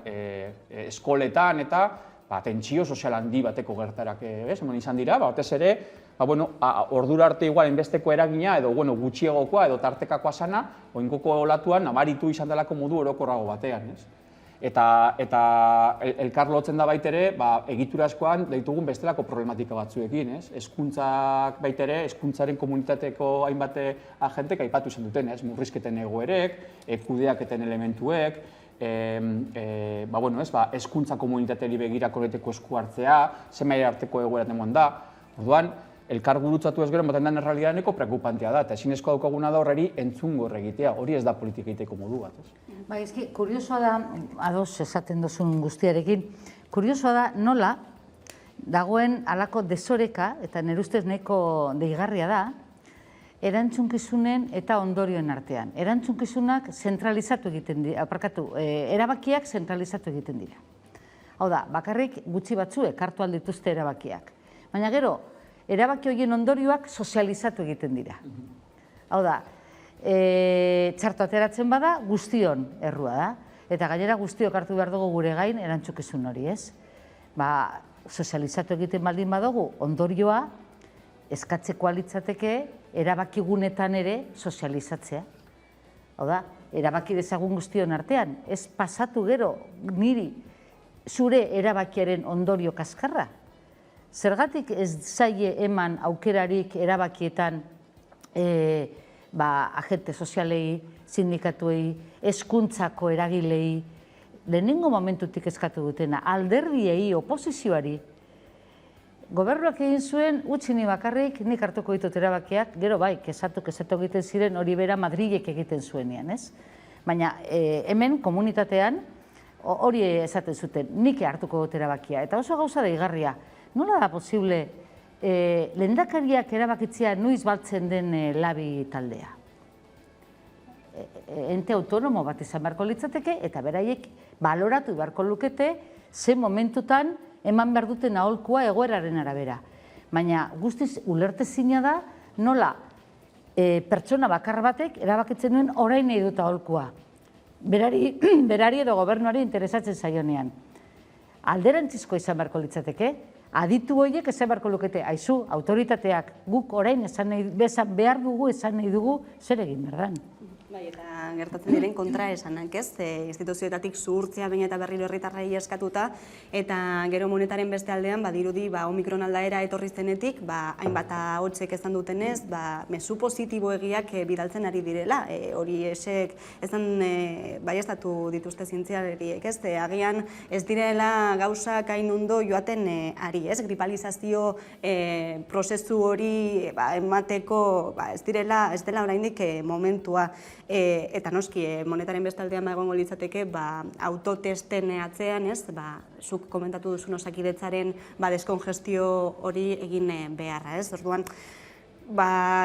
eskoletan eta tentsio sozial handi bateko gertarak izan dira, batez ere, ordura arte igual enbesteko eragina, edo gutxiegokoa, edo tartekakoa sana, oinkoko olatuan nabaritu izan delako modu orokorrago batean. Eta elkar lotzen da baitere, egiturazkoan ditugun bestelako problematika batzuekin. Hezkuntzak baitere, hezkuntzaren komunitateko hainbat agentek aipatu izan duten, murrizketen egoerek, kudeaketen elementuek, hezkuntza komunitateri begirako leteko esku hartzea, zenbait arteko egoera temoan da. Orduan, elkar gurutzatu ez gero, moten den errealidaneko preokupantea da, eta ezinezko daukaguna da horreri entzungo egitea, hori ez da politika egiteko modu bat. Kuriosoa da, ados esaten duzun guztiarekin, kuriosoa da nola dagoen halako desoreka, eta nire ustez nahiko deigarria da, erantzunkizunen eta ondorioen artean. Erantzunkizunak zentralizatu egiten dira, erabakiak zentralizatu egiten dira. Hau da, bakarrik gutxi batzuek hartu aldituzte erabakiak. Baina gero, erabaki horien ondorioak sozializatu egiten dira. Hau da, txarto ateratzen bada, guztion errua da. Eta gainera guztiok hartu behar dugu gure gain erantzukizun hori, ez? Sozializatu egiten baldin badugu, ondorioa eskatzeko litzateke erabakigunetan ere sozializatzea. Hau da, erabaki dezagun guztion artean, ez pasatu gero niri zure erabakiaren ondorio kaskarra. Zergatik ez zaie eman aukerarik erabakietan agente sozialei, sindikatuei, hezkuntzako eragilei, lehenengo momentutik eskatu dutena, alderdiei, oposizioari, gobernuak egin zuen, utxini bakarrik, nik hartuko ditut erabakiak, gero bai, kesatu egiten ziren hori bera Madrilek egiten zuenean, ez? Baina hemen, komunitatean, hori esaten zuten, nik hartuko dut erabakia, eta oso gauza deigarria. Nola da posible lehendakariak erabakitzea nuiz baltzen den labi taldea? Ente autonomo bat izan beharko litzateke eta beraiek baloratu beharko lukete ze momentutan eman behar duten aholkua egoeraren arabera. Baina guztiz ulertezina da nola pertsona bakar batek erabakitzen duen orain nahi dut aholkua. Berari edo gobernuari interesatzen zaionean. Alderantzizko izan beharko litzateke, aditu horiek esan beharko lukete, aizu, autoritateak guk orain behar dugu, esan nahi dugu, zer egin berdan. Bai, eta gertatzen diren kontra esanak, ez? Instituzioetatik zuhurtzea baina eta berriro herritarrei eskatuta, eta gero monetaren beste aldean, badirudi, Omikron aldaera etorri zenetik, hainbat ahotsek esan dutenez, mezu positibo egiak bidaltzen ari direla. Hori esek, ezan baiestatu dituzte zientzialariek, ez? Agian ez direla gauzak hain ondo joaten ari, ez? Gripalizazio prozesu hori emateko, ez dela oraindik momentua. Eta noski, monetaren bestaldean egongo litzateke autotesten atzean, zuk komentatu duzun Osakidetzaren deskongestio hori egin beharra, ez? Orduan,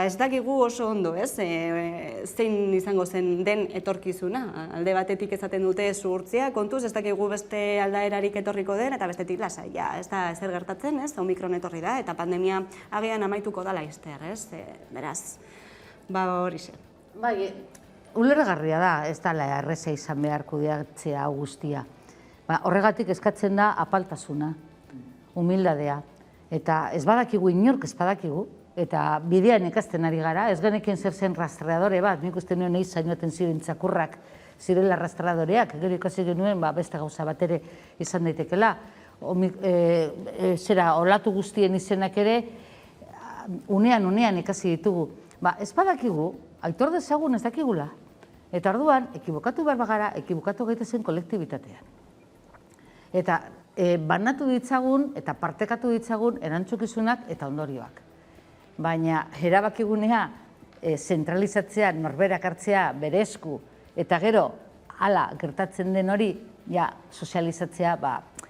ez dakigu oso ondo, ez? Zein izango zen den etorkizuna. Alde batetik ezaten dute zuhurtzia, kontuz, ez dakigu beste aldaerarik etorriko den, eta bestetik lasai, ez da ezer gertatzen, ez? Omikron etorri da, eta pandemia agian amaituko dala izter, ez? Beraz, hori zen. Bai, ulergarria da, ez dela erreza izan behar kudeatzea hau guztia. Horregatik eskatzen da apaltasuna, humildadea. Eta ez badakigu, inork ez badakigu, eta bidean ikasten ari gara, ez genekien zer zen rastreadore bat, nik uste nuen eiz zainoten ziren txakurrak zirela rastreadoreak, gero ikasi genuen beste gauza bat ere izan daitekela. Zera, olatu guztien izenak ere, unean ikasi ditugu. Ez badakigu, aitor dezagun ez dakigula. Eta orduan, ekibokatu behar bagara, ekibokatu gaitezen kolektibitatean. Eta banatu ditzagun eta partekatu ditzagun erantzukizunak eta ondorioak. Baina erabakigunea zentralizatzea, norberak hartzea, bere esku, eta gero, hala, gertatzen den hori, sozializatzea,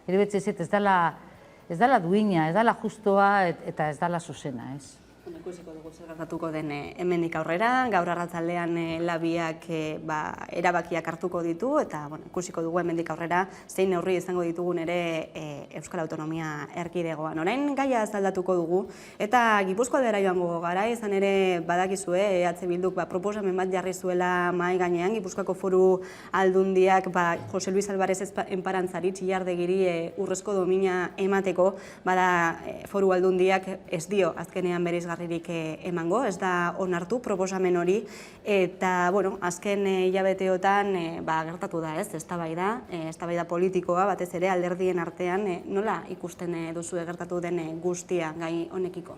erebetxe ez dela duina, ez dela justoa eta ez dela zuzena, ez? Ikusiko dugu zer gertatuko den hemendik aurrera, gaur arratsaldean labiak erabakiak hartuko ditu eta ikusiko dugu hemendik aurrera zein neurri izango ditugun ere Euskal Autonomia Erkidegoan. Orain gaia aldatuko dugu eta Gipuzkoaldera joango gara, izan ere badakizue EH Bilduk proposamen bat jarri zuela mahai gainean, Gipuzkoako Foru Aldundiak Jose Luis Alvarez Enparantzari Txillardegiri urrezko domina emateko, bada Foru Aldundiak ez dio azkenean bereiz garririk emango, ez da onartu proposamen hori, eta azken hilabeteotan gertatu da ez, eztabaida politikoa, batez ere alderdien artean, nola ikusten duzu gertatu den guztia gai honekiko?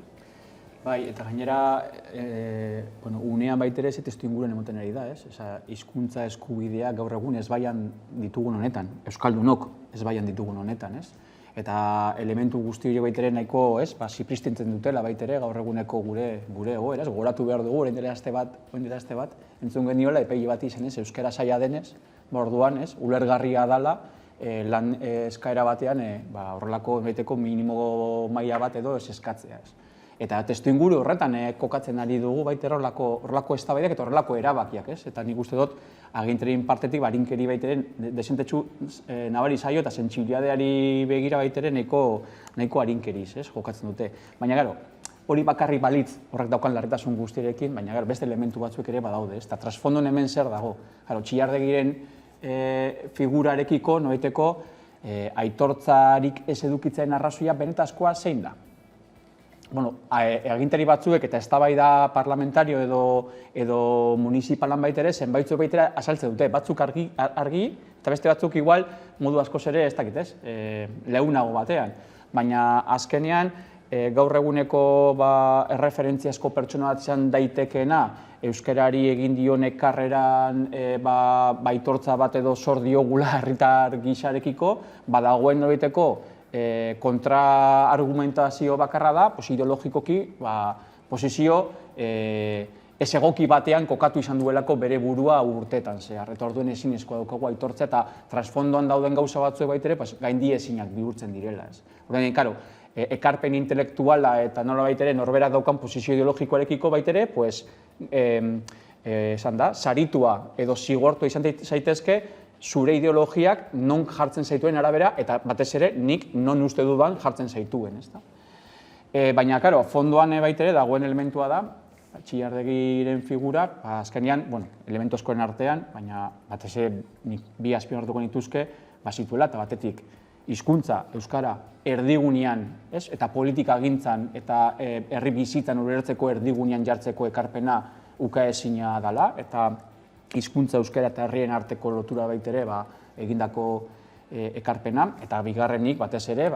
Bai, eta gainera, unean baitere ez testu inguruan emoten ari da, ez? Hizkuntza eskubidea gaur egun ez baian ditugun honetan, euskaldunok ez baian ditugun honetan, ez? Eta elementu guzti hori baitere nahiko, zipristintzen dutela baitere gaur eguneko gure egoera, gogoratu behar dugu, orain dela aste bat, entzun geniola epeile bat izan ez, euskara saia denez, orduan ez, ulergarria dala, lan eskaera batean, horrelako minimo maila bat edo ez eskatzea ez. Eta testu inguru horretan kokatzen ari dugu baita horrelako eztabaidak eta horrelako erabakiak, ez? Eta nik uste dut agintarien partetik barinkeri baiteren desentetxu nabari zaio eta sentsibilidadeari begira baiteren nahiko arinkeriz, ez? Jokatzen dute. Baina gero, hori bakarrik balitz horrek daukan larritasun guztiarekin, baina gero beste elementu batzuk ere badaude, ez? Eta trasfondon hemen zer dago. Txillardegiren figurarekiko, noiteko, aitortzarik ez edukitzen arrazoia benetazkoa zein da? Agintari batzuek eta eztabaida parlamentario edo municipalan baitere zenbaitzuk baitera azaltzen dute, batzuk argi eta beste batzuk igual modu askoz ere ez dakit ez, leunago batean. Baina azkenean gaur eguneko erreferentziazko pertsona bat izan daitekeena euskarari egin dionek karreran baitortza bat edo zor diogula herritar gisarekiko, badagoen noriteko kontra-argumentazio bakarra da, ideologikoki posizio ez egoki batean kokatu izan duelako bere burua urtetan zehar. Eta orduen ezinezkoa daukagu aitortza eta trasfondoan dauden gauza batzuek baitere gaindi ezinak bihurtzen direla. Orduan, karo, ekarpen intelektuala eta nola baitere norberak daukan posizio ideologikoarekiko baitere, esan da, saritua edo zigortua izan zaitezke, zure ideologiak non jartzen zaituen arabera eta batez ere nik non uste dudan jartzen zaituen. Baina, karo, fondoan baitere dagoen elementua da, Txillardegiren figurak, azkenean, elementu askoren artean, baina batez ere bi azpimarratuko nituzke, bazituela eta batetik hizkuntza, euskara, erdigunean, eta politika gintzan eta herri bizitzan ulertzeko erdigunean jartzeko ekarpena ukaezina dela, eta hizkuntza euskara eta herrien arteko lotura baitere egindako ekarpena, eta bigarrenik batez ere,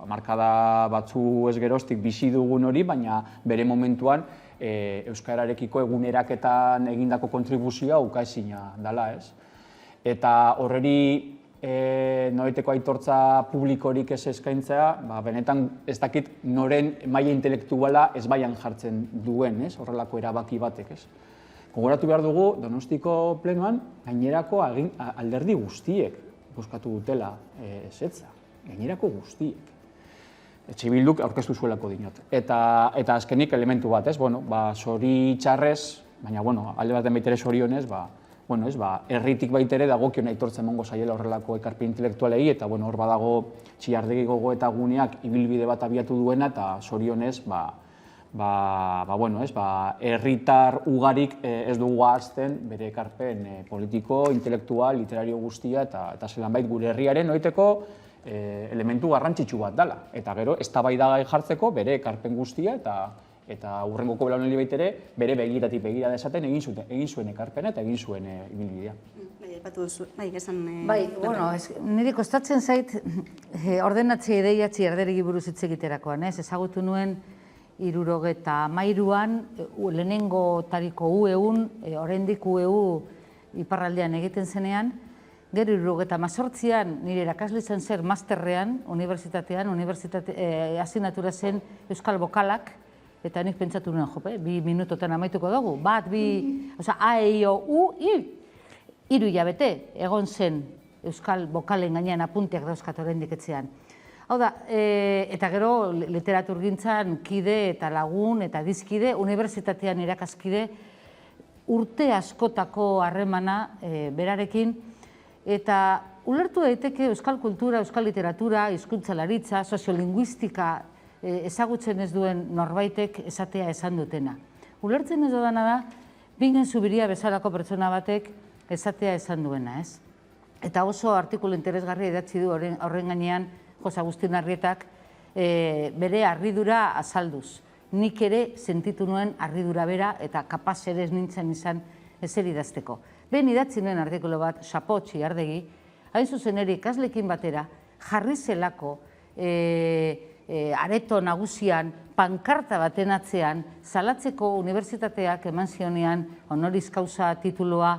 markada batzu ez geroztik bizi dugun hori, baina bere momentuan euskararekiko eguneraketan egindako kontribuzioa ukaezina dela, ez? Eta horreri noiteko aitortza publikorik ez eskaintzea, benetan ez dakit noren maila intelektuala ez baian jartzen duen, horrelako erabaki batek, ez? Gogoratu behar dugu, Donostiko plenoan, gainerako alderdi guztiek bozkatu dutela ezetza. Gainerako guztiek. EH Bilduk aurkeztu zuelako dinot. Eta azkenik elementu bat, ez? Zori txarrez, baina alde baten baitere zorionez, herritik baitere dagokion aitortzen mongo zaiela horrelako ekarpen intelektualei, eta hor badago Txillardegi gogoeta guneak ibilbide bat abiatu duena, eta zorionez herritar ugarik ez dugu ahazten bere ekarpen politiko, intelektual, literario guztia eta zelanbait gure herriaren noiteko elementu garrantzitsu bat dela. Eta gero, eztabaidagai jartzeko bere ekarpen guztia eta hurrengoko belaunaldi baita ere bere begiratik begira dezaten egin zuen ekarpena eta egin zuen ibilbidea. Niri kostatzen zait ordenatzea ideia Txillardegi buruz hitz egiterakoan, ezagutu nuen 73an lehenengo tariko U-eun, oraindik U-EU iparraldean egiten zenean, gero 78an nire irakasle izan zer masterrean, unibertsitatean, asignatura zen Euskal Bokalak, eta nik pentsatu nuen, 2 minutotan amaituko dugu, A, E, I, O, U, I, 3 hilabete egon zen Euskal Bokalen gainean apunteak dauzkat oraindik etxean. Hau da, eta gero literaturgintzan kide eta lagun eta dizkide, unibertsitatean irakaskide, urte askotako harremana berarekin, eta ulertu daiteke euskal kultura, euskal literatura, hizkuntzalaritza, soziolinguistika ezagutzen ez duen norbaitek esatea esan dutena. Ulertzen ez dudana da, Bingen Zubiria bezalako pertsona batek esatea esan duena, ez? Eta oso artikulu interesgarria idatzi du horren gainean Jose Agustin Arrietak bere harridura azalduz. Nik ere sentitu nuen harridura bera eta kapaz ere ez nintzen izan ezer idazteko. Ben idatzi nuen artikulu bat, Chapo Txillardegi, hain zuzen ere ikasleekin batera, jarri zelako areto nagusian, pankarta baten atzean, salatzeko unibertsitateak eman zionean honoris causa titulua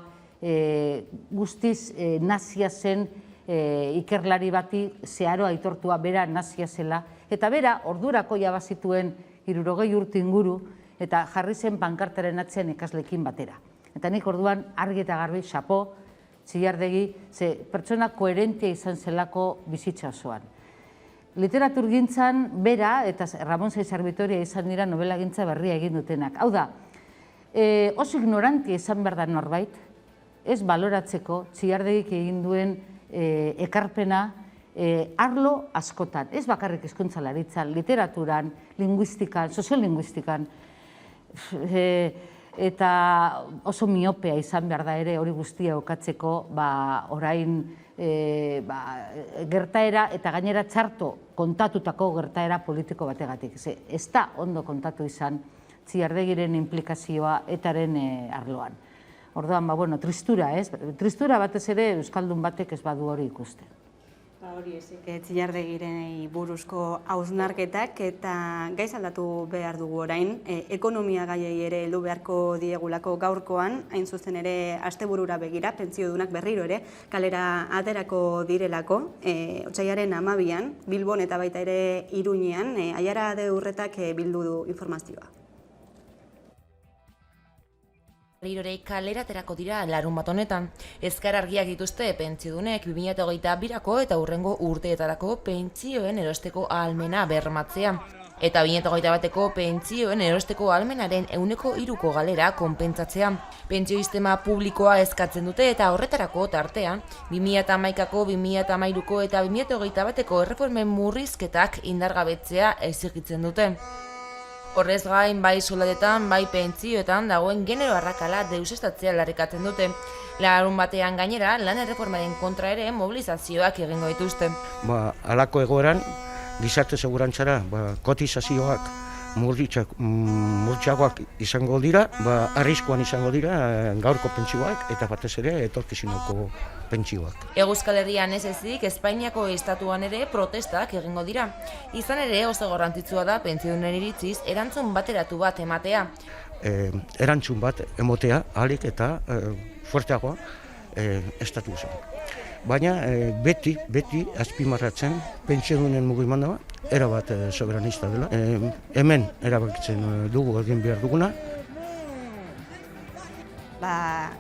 guztiz nazia zen ikerlari bati zeharo aitortua bera nazia zela, eta bera ordurako jabazituen 60 urte inguru, eta jarri zen pankartaren atzean ikasleekin batera. Eta nik orduan argi eta garbi, Chapo, Txillardegi, ze pertsona koherentea izan zelako bizitza osoan. Literaturgintzan bera eta Ramon Saizar Vitoria izan dira novelagintza berria egin dutenak. Hau da, oso ignorantia izan behar da norbait, ez baloratzeko Txillardegik egin duen ekarpena arlo askotan, ez bakarrik hizkuntzalaritzan, literaturan, linguistikan, soziolinguistikan, eta oso miopea izan behar da ere hori guztia okatzeko orain gertaera eta gainera txarto kontatutako gertaera politiko bategatik. Ez da ondo kontatu izan Txillardegiren implikazioa etaren arloan. Orduan, tristura, ez? Tristura batez ere euskaldun batek ez badu hori ikusten. Hori ezek Txillardegiren buruzko hausnarketak eta gaiz aldatu behar dugu orain, ekonomia gaiei ere heldu beharko diegulako gaurkoan, hain zuzen ere asteburura begira, pentsiodunak berriro ere, kalera aterako direlako, otsailaren 12an, Bilbon eta baita ere Iruñean, Aiara Deurretak bildu du informazioa. Berrirore kalera aterako dira larun bat honetan. Ezkar argiak dituzte pentsiodunek 2022ko eta hurrengo urteetarako pentsioen erosteko ahalmena bermatzea. Eta 2021ko pentsioen erosteko ahalmenaren 3%ko galera konpentsatzea. Pentsio sistema publikoa eskatzen dute eta horretarako tartean 2011ko, 2013ko eta 2021ko erreformen murrizketak indargabetzea exigitzen dute. Horrez gain, bai soldatetan, bai pentsioetan dagoen genero arrakala deusestatzea aldarrikatzen dute. Larun batean gainera, lan erreformaren kontra ere mobilizazioak egingo dituzte. Halako egoeran, gizarte segurantzara kotizazioak murtxagoak izango dira, arriskuan izango dira gaurko pentsioak eta batez ere etorkizuneko pentsioak. Euskal Herrian ez ezik, Espainiako estatuan ere protestak egingo dira. Izan ere oso garrantzitsua da pentsiodunen iritziz erantzun bateratu bat ematea. Erantzun bat emotea, ahalik eta fuerteagoa estatu osoan. Baina beti azpimarratzen pentsiodunen mugimendua erabat soberanista dela. Hemen erabakitzen dugu egin behar duguna.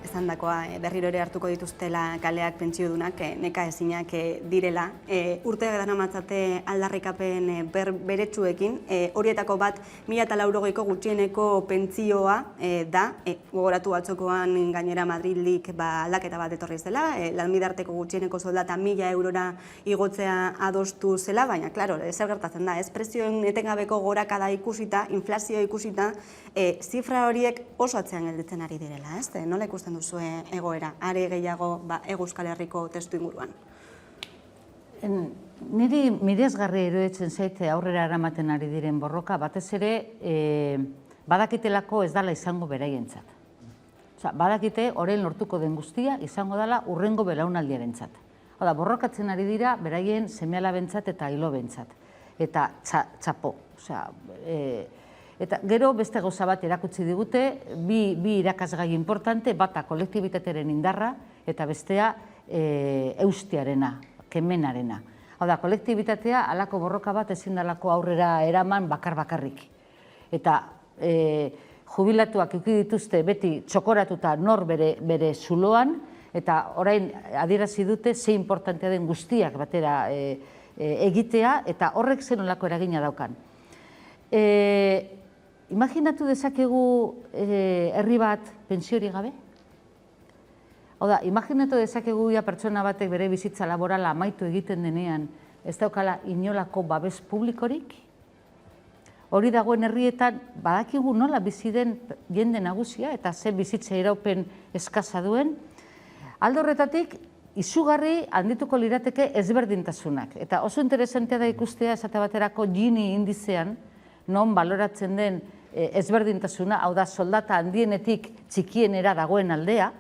esan dakoa, berriro ere hartuko dituztela kaleak pentsiodunak, neka ezinak direla. Urte daramatzate aldarrikapen beretsuekin, horietako bat 1.080 gutxieneko pentsioa da, gogoratu batzokoan gainera Madridik aldaketa bat etorri zela, lanbidarteko gutxieneko soldata 1.000 eurora igotzea adostu zela, baina, klaro, zer gertatzen da, prezioen etengabeko gorakada ikusita, inflazio ikusita, zifra horiek oso atzean gelditzen ari direla, ez? Nola ikusten duzue egoera, are gehiago Euskal Herriko testu inguruan? Niri miresgarria iruditzen zaite aurrera eramaten ari diren borroka, batez ere badakitelako ez dela izango beraientzat. Badakite orain lortuko den guztia izango dela hurrengo belaunaldiarentzat. Hau da, borrokatzen ari dira beraien seme-alabentzat eta hilobentzat. Eta txapo. Eta gero beste gauza bat erakutsi digute, bi irakasgai importante, bata kolektibitatearen indarra eta bestea eustiarena, kemenarena. Hau da, kolektibitatea halako borroka bat ezin dalako aurrera eraman bakarrik. Eta jubilatuak eduki dituzte beti txokoratuta nor bere zuloan, eta orain adierazi dute ze importantea den guztiak batera egitea, eta horrek zen nolako eragina daukan. Imaginatu dezakegu herri bat pentsiori gabe? Hau da, imaginatu dezakegu pertsona batek bere bizitza laborala amaitu egiten denean, ez daukala inolako babes publikorik? Hori dagoen herrietan badakigu nola bizi den jende nagusia eta ze bizitza iraupen eskasa duen. Alde horretatik, izugarri handituko lirateke ezberdintasunak. Eta oso interesantea da ikustea esate baterako Gini indizean, non baloratzen den ezberdintasuna, hau da soldata handienetik txikienera dagoen aldea,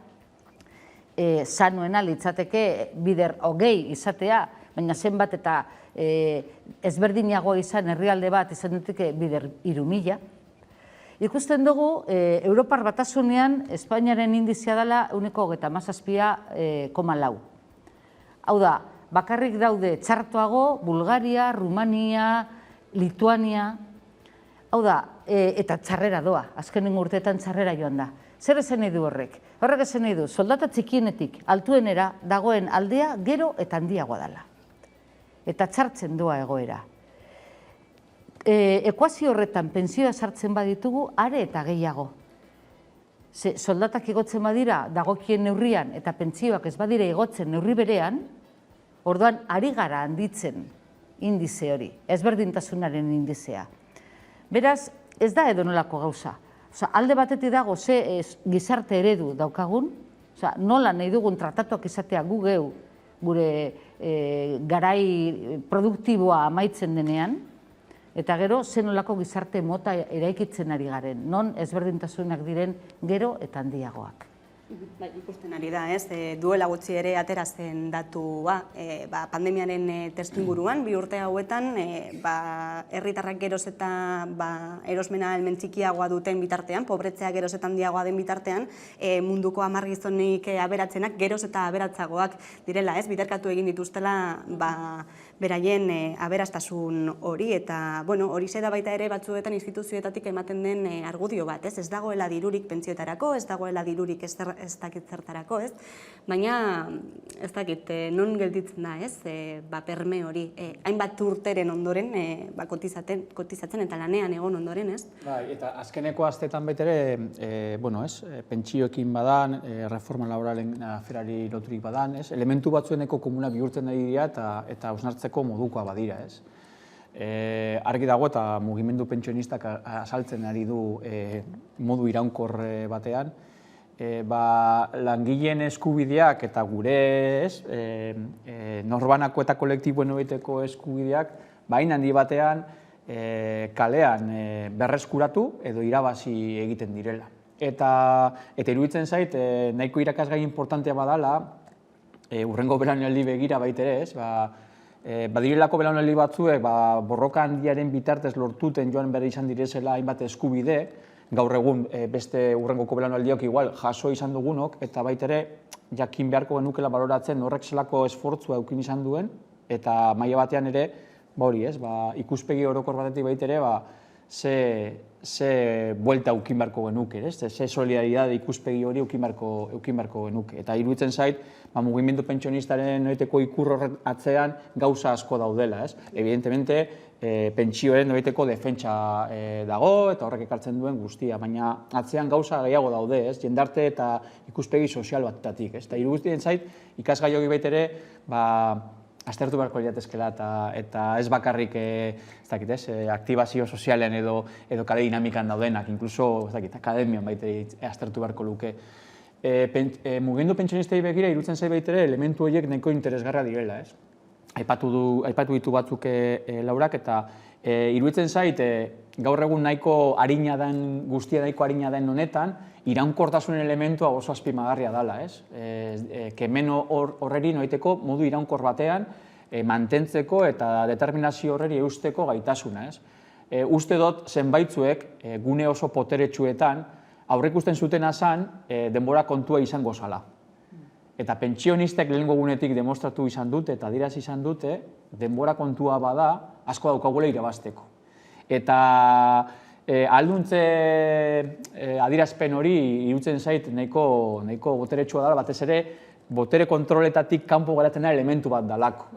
sanuena litzateke bider 20 izatea, baina zenbat eta ezberdinagoa izan herrialde bat izan diteke bider 3.000. Ikusten dugu, Europar Batasunean Espainiaren indizia dela 1,17,4. Hau da, bakarrik daude txartoago Bulgaria, Rumania, Lituania, hau da, eta txarrera doa, azkenengo urteetan txarrera joan da. Zer esan nahi du horrek? Horrek esan nahi du, soldata txikienetik altuenera dagoen aldea gero eta handiagoa dela. Eta txartzen doa egoera. Ekuazio horretan pentsioa sartzen baditugu, are eta gehiago. Soldatak igotzen badira, dagokien neurrian, eta pentsioak ez badira igotzen neurri berean, orduan ari gara handitzen indize hori, ezberdintasunaren indizea. Beraz, ez da edonolako gauza. Alde batetik dago ze gizarte eredu daukagun, nola nahi dugun tratatuak izatea gu geu, gure garai produktiboa amaitzen denean, eta gero zenolako gizarte mota eraikitzen ari garen, non ezberdintasunak diren gero eta handiagoak. Ikusten ari da, duela gutxi ere atera zen datua, pandemiaren testuinguruan, 2 urte hauetan, herritarrak geroz eta erosmena helmen txikiagoa duten bitartean, pobretzea geroz eta handiagoa den bitartean, munduko 10 gizonik aberatzenak geroz eta aberatzagoak direla, biderkatu egin dituztela beraien aberastasun hori, eta hori da baita ere batzuetan instituzioetatik ematen den argudio bat, ez dagoela dirurik pentsioetarako, ez dagoela dirurik ez dakit zertarako, baina ez dakit non gelditzen da, perme hori, hainbat urteren ondoren kotizatzen eta lanean egon ondoren, ez? Eta azkeneko asteetan baitere, pentsioekin badan, reforma laboralen aferari loturik badan, elementu batzueneko komuna bihurtzen ari dira eta hausnartzeko modukoa badira, ez? Argi dago eta mugimendu pentsionistak azaltzen ari du modu iraunkor batean, langileen eskubideak eta gure norbanako eta kolektiboen hobeteko eskubideak hain handi batean kalean berreskuratu edo irabazi egiten direla. Eta iruditzen zait, nahiko irakasgai importantea badala, hurrengo belaunaldi begira baitere, badirelako belaunaldi batzuek borroka handiaren bitartez lortuten joan behar izan direzela hainbat eskubide, gaur egun beste hurrengoko belaunaldiok igual jaso izan dugunok, eta baitere jakin beharko genukela baloratzen horrek zelako esfortzua eukin izan duen, eta maila batean ere, ikuspegi orokor batetik baitere, ze buelta eukin barko genuke, ze solidaridade ikuspegi hori eukin barko genuke. Eta iruditzen zait, mugimendu pentsionistaren noiteko ikur horret atzean gauza asko daudela. Evidentemente, pentsioen noiteko defentsa dago eta horrek ekartzen duen guztia, baina atzean gauza gehiago daude, jendarte eta ikuspegi sozial batetatik. Eta iruditzen zait, ikasgai hori baitere, aztertu beharko liratezkela eta ez bakarrik aktibazio sozialean edo kale dinamikan daudenak, inkluso akademian baitere aztertu beharko luke. Mugimendu pentsionistei begira iruditzen zait baitere elementu horiek nahiko interesgarra direla. Aipatu ditu batzuk Laurak eta iruditzen zait gaur egun nahiko arina den, guztia nahiko arina den honetan, iraunkortasunen elementua oso azpimagarria dela, kemeno horreri noiteko modu iraunkor batean mantentzeko eta determinazio horreri eusteko gaitasuna. Uste dut zenbaitzuek gune oso poteretsuetan aurreikusten zutena zan denbora kontua izango zala. Eta pentsionistek lehenengo gunetik demostratu izan dute eta adierazi izan dute denbora kontua bada asko daukagula irabazteko. Eta alduntze adierazpen hori iruditzen zait nahiko boteretsua dela, batez ere botere kontroletatik kanpo geratzen elementu bat dalako.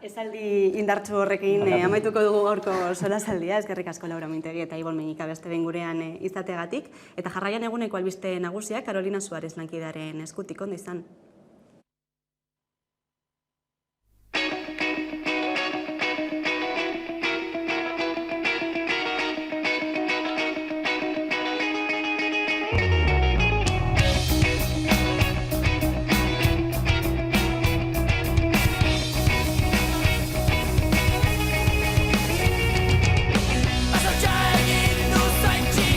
Esaldi indartsu horrekin amaituko dugu gaurko solasaldia, eskerrik asko Laura Mintegi eta Ibon Meñika beste behin gurean izateagatik. Eta jarraian eguneko albiste nagusiak Carolina Suárez lankidaren eskutik, ondo izan.